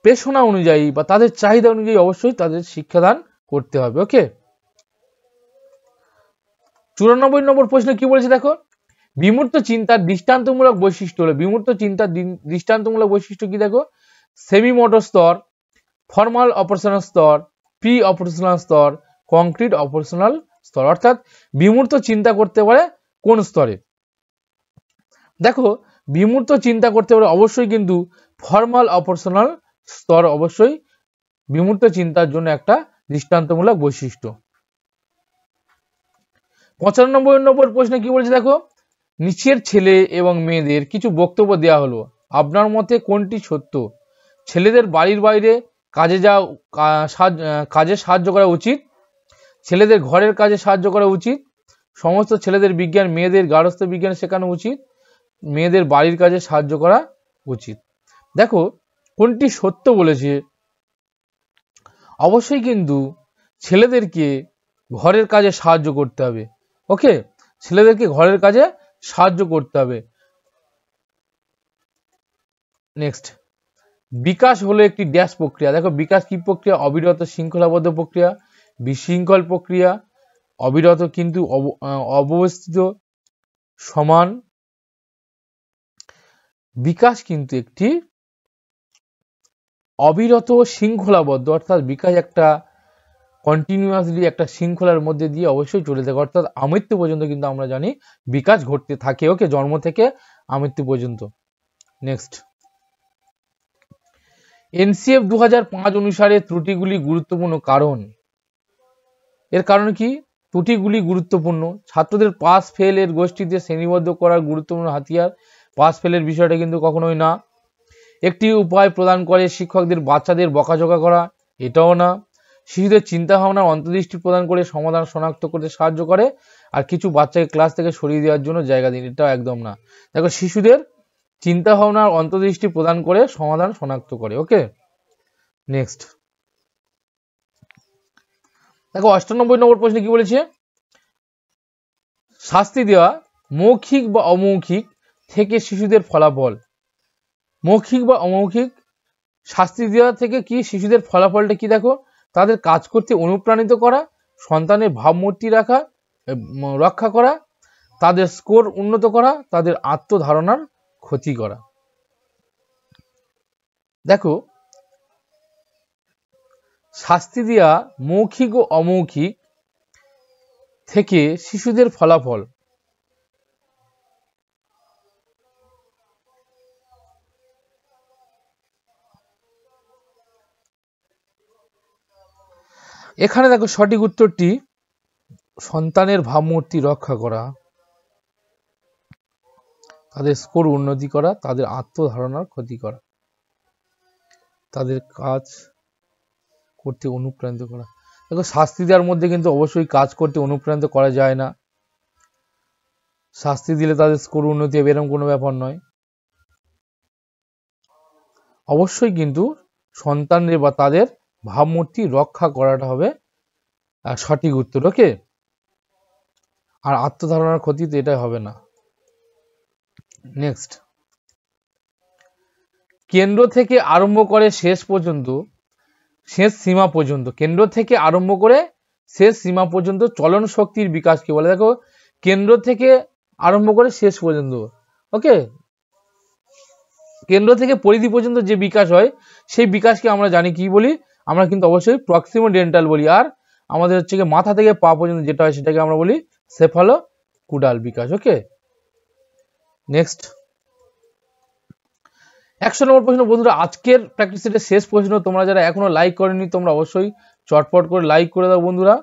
[SPEAKER 1] পেশনা অনুযায়ী বা তাদের চাহিদা অনুযায়ী অবশ্যই তাদের শিক্ষাদান করতে হবে। ওকে, 94 নম্বর প্রশ্নে কি বলেছে? দেখো, বিমূর্ত চিন্তার দৃষ্টান্তমূলক বৈশিষ্ট্য হলো, বিমূর্ত চিন্তার দৃষ্টান্তমূলক বৈশিষ্ট্য কি? দেখো, সেমি মোটর স্তর, ফর্মাল অপারেশনাল স্তর, প্রি অপারেশনাল স্তর, কংক্রিট অপারেশনাল স্তর, অর্থাৎ বিমূর্ত চিন্তা করতে পারে কোন স্তরে? দেখো বিমূর্ত চিন্তা করতে পারে অবশ্যই কিন্তু ফর্মাল অপারেশনাল স্তর অবশ্যই বিমূর্ত চিন্তার জন্য একটা দৃষ্টান্তমূলক বৈশিষ্ট্য। 95 নম্বর প্রশ্নে কি বলছে দেখো, নিচের ছেলে এবং মেয়েদের কিছু বক্তব্য দেওয়া হলো, আপনার মতে কোনটি সত্য? ছেলেদের বাড়ির বাইরে কাজে সাহায্য করা উচিত, ছেলেদের ঘরের কাজে সাহায্য করা উচিত, সমস্ত ছেলেদের বিজ্ঞান মেয়েদের গার্হস্থ্য বিজ্ঞান শেখানো উচিত, মেয়েদের বাড়ির কাজে সাহায্য করা উচিত। দেখো কোনটি সত্য বলেছে, অবশ্যই কিন্তু ছেলেদেরকে ঘরের কাজে সাহায্য করতে হবে। ওকে, ছেলেদেরকে ঘরের কাজে সাহায্য করতে হবে। নেক্সট, বিকাশ হলো একটি ড্যাশ প্রক্রিয়া। দেখো বিকাশ কি প্রক্রিয়া? অবিরত শৃঙ্খলাবদ্ধ প্রক্রিয়া, বিশৃঙ্খল প্রক্রিয়া, অবিরত কিন্তু অব্যবস্থিত, সমান। বিকাশ কিন্তু একটি অবিরত শৃঙ্খলাবদ্ধ, অর্থাৎ বিকাশ একটা কন্টিনিউয়াসলি একটা শৃঙ্খলার মধ্যে দিয়ে অবশ্যই চলে থাকে, অর্থাৎ আমৃত্যু পর্যন্ত কিন্তু আমরা জানি বিকাশ ঘটতে থাকে। ওকে, জন্ম থেকে আমৃত্যু পর্যন্ত। নেক্সট, এনসিএফ 2005 অনুসারে ত্রুটিগুলি গুরুত্বপূর্ণ কারণ। এর কারণ কি? ত্রুটিগুলি গুরুত্বপূর্ণ, ছাত্রদের পাস ফেল এর গোষ্ঠীতে শ্রেণীবদ্ধ করার গুরুত্বপূর্ণ হাতিয়ার। পাস ফেলের বিষয়টা কিন্তু কখনোই না। একটি উপায় প্রদান করে শিক্ষকদের বাচ্চাদের বকাঝকা করা, এটাও না। শিশুদের চিন্তা ভাবনার অন্তর্দৃষ্টি প্রদান করে সমাধান শনাক্ত করতে সাহায্য করে, আর কিছু বাচ্চাকে ক্লাস থেকে সরিয়ে দেওয়ার জন্য জায়গা দিন, এটাও একদম না। দেখো শিশুদের চিন্তা ভাবনার অন্তর্দৃষ্টি প্রদান করে সমাধান শনাক্ত করে। ওকে, নেক্সট দেখো 98 নম্বর প্রশ্নে কি বলেছে, শাস্তি দেওয়া মৌখিক বা অমৌখিক থেকে শিশুদের ফলাফল। মৌখিক বা অমৌখিক শাস্তি দেওয়া থেকে কি শিশুদের ফলাফলটা কি? দেখো তাদের কাজ করতে অনুপ্রাণিত করা, সন্তানের ভাবমূর্তি রক্ষা করা, তাদের স্কোর উন্নত করা, তাদের আত্মধারণার ক্ষতি করা। দেখো শাস্তি দেওয়া মৌখিক ও অমৌখিক থেকে শিশুদের ফলাফল। এখানে দেখো সঠিক উত্তরটি সন্তানের ভাবমূর্তি রক্ষা করা, তাদের স্কোর উন্নতি করা, তাদের আত্মধারণার ক্ষতি করা, তাদের কাজ করতে অনুপ্রাণিত করা। দেখো শাস্তি দেওয়ার মধ্যে কিন্তু অবশ্যই কাজ করতে অনুপ্রাণিত করা যায় না, শাস্তি দিলে তাদের স্কোর উন্নতি হবে এরকম কোনো ব্যাপার নয়। অবশ্যই কিন্তু সন্তানদের বা তাদের ভাবমূর্তি রক্ষা করাটা হবে সঠিক উত্তর। ওকে, আর আত্মধারণার ক্ষতি তো এটা হবে না। নেক্সট, কেন্দ্র থেকে আরম্ভ করে শেষ পর্যন্ত, শেষ সীমা পর্যন্ত, কেন্দ্র থেকে আরম্ভ করে শেষ সীমা পর্যন্ত চলন শক্তির বিকাশকে বলে। দেখো কেন্দ্র থেকে আরম্ভ করে শেষ পর্যন্ত, ওকে, কেন্দ্র থেকে পরিধি পর্যন্ত যে বিকাশ হয় সেই বিকাশকে আমরা জানি কি বলি? আমরা কিন্তু অবশ্যই প্রক্সিমোডেন্টাল বলি। আর আমাদের হচ্ছে কি মাথা থেকে পা পর্যন্ত যেটা হয় সেটাকে আমরা বলি সেফালোকুডাল বিকাশ। ওকে, নেক্সট 100 নম্বর প্রশ্ন। বন্ধুরা আজকের প্র্যাকটিস সেটের শেষ প্রশ্ন, তোমরা যারা এখনো লাইক করেনি তোমরা অবশ্যই চটপট করে লাইক করে দাও বন্ধুরা,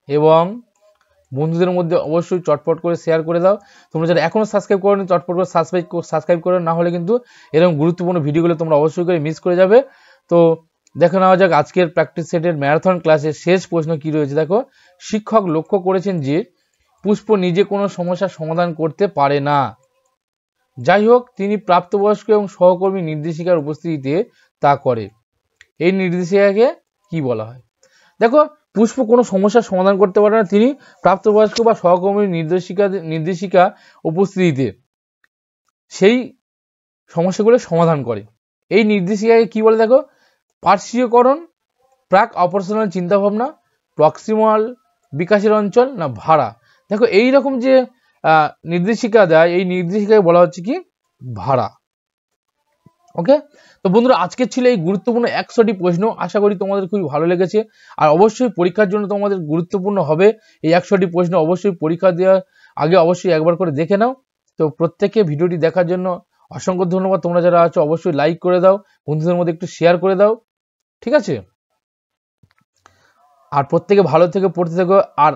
[SPEAKER 1] এবং বন্ধুদের মধ্যে অবশ্যই চটপট করে শেয়ার করে দাও। তোমরা যারা এখনো সাবস্ক্রাইব করোনি চটপট করে সাবস্ক্রাইব করো, না হলে কিন্তু এরকম গুরুত্বপূর্ণ ভিডিওগুলো তোমরা অবশ্যই করে মিস করে যাবে। তো দেখে নেওয়া যাক আজকের প্র্যাকটিস সেটের ম্যারাথন ক্লাসের শেষ প্রশ্ন কি রয়েছে। দেখো, শিক্ষক লক্ষ্য করেছেন যে পুষ্প নিজে কোনো সমস্যার সমাধান করতে পারে না, যাই হোক তিনি প্রাপ্তবয়স্ক এবং সহকর্মী নির্দেশিকার উপস্থিতিতে তা করে। এই নির্দেশিকাকে কি বলা হয়? দেখো পুষ্প কোনো সমস্যার সমাধান করতে পারে না, তিনি প্রাপ্তবয়স্ক বা সহকর্মী নির্দেশিকা উপস্থিতিতে সেই সমস্যাগুলো সমাধান করে। এই নির্দেশিকাকে কি বলে? দেখো পার্শ্বীয়করণ, প্রাক অপারেশনাল চিন্তাভাবনা, প্রক্সিমাল বিকাশের অঞ্চল, না ভাড়া। দেখো এইরকম যে নির্দেশিকা দেয় এই নির্দেশিকাকে বলা হচ্ছে কি ভাড়া। ওকে, তো বন্ধুরা আজকে ছিল এই গুরুত্বপূর্ণ 100টি প্রশ্ন। আশা করি তোমাদের খুবই ভালো লেগেছে। আর অবশ্যই পরীক্ষার জন্য তোমাদের গুরুত্বপূর্ণ হবে এই 100টি প্রশ্ন। অবশ্যই পরীক্ষা দেওয়ার আগে অবশ্যই একবার করে দেখে নাও। তো প্রত্যেককে ভিডিওটি দেখার জন্য অসংখ্য ধন্যবাদ। তোমরা যারা আছো অবশ্যই লাইক করে দাও, বন্ধুদের মধ্যে একটু শেয়ার করে দাও, ঠিক আছে? আর প্রত্যেকে ভালো থেকে পড়তে থেকো। আর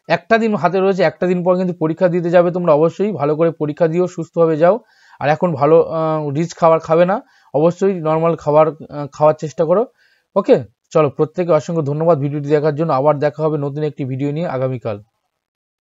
[SPEAKER 1] একটা দিন হাতে রয়েছে, একটা দিন পর কিন্তু পরীক্ষা দিতে যাবে। তোমরা অবশ্যই ভালো করে পরীক্ষা দিও, সুস্থভাবে যাও। আর এখন ভালো রিচ খাবার খাবে না, অবশ্যই নর্মাল খাবার খাওয়ার চেষ্টা করো। ওকে, চলো প্রত্যেকে অসংখ্য ধন্যবাদ ভিডিওটি দেখার জন্য। আবার দেখা হবে নতুন একটি ভিডিও নিয়ে আগামীকাল।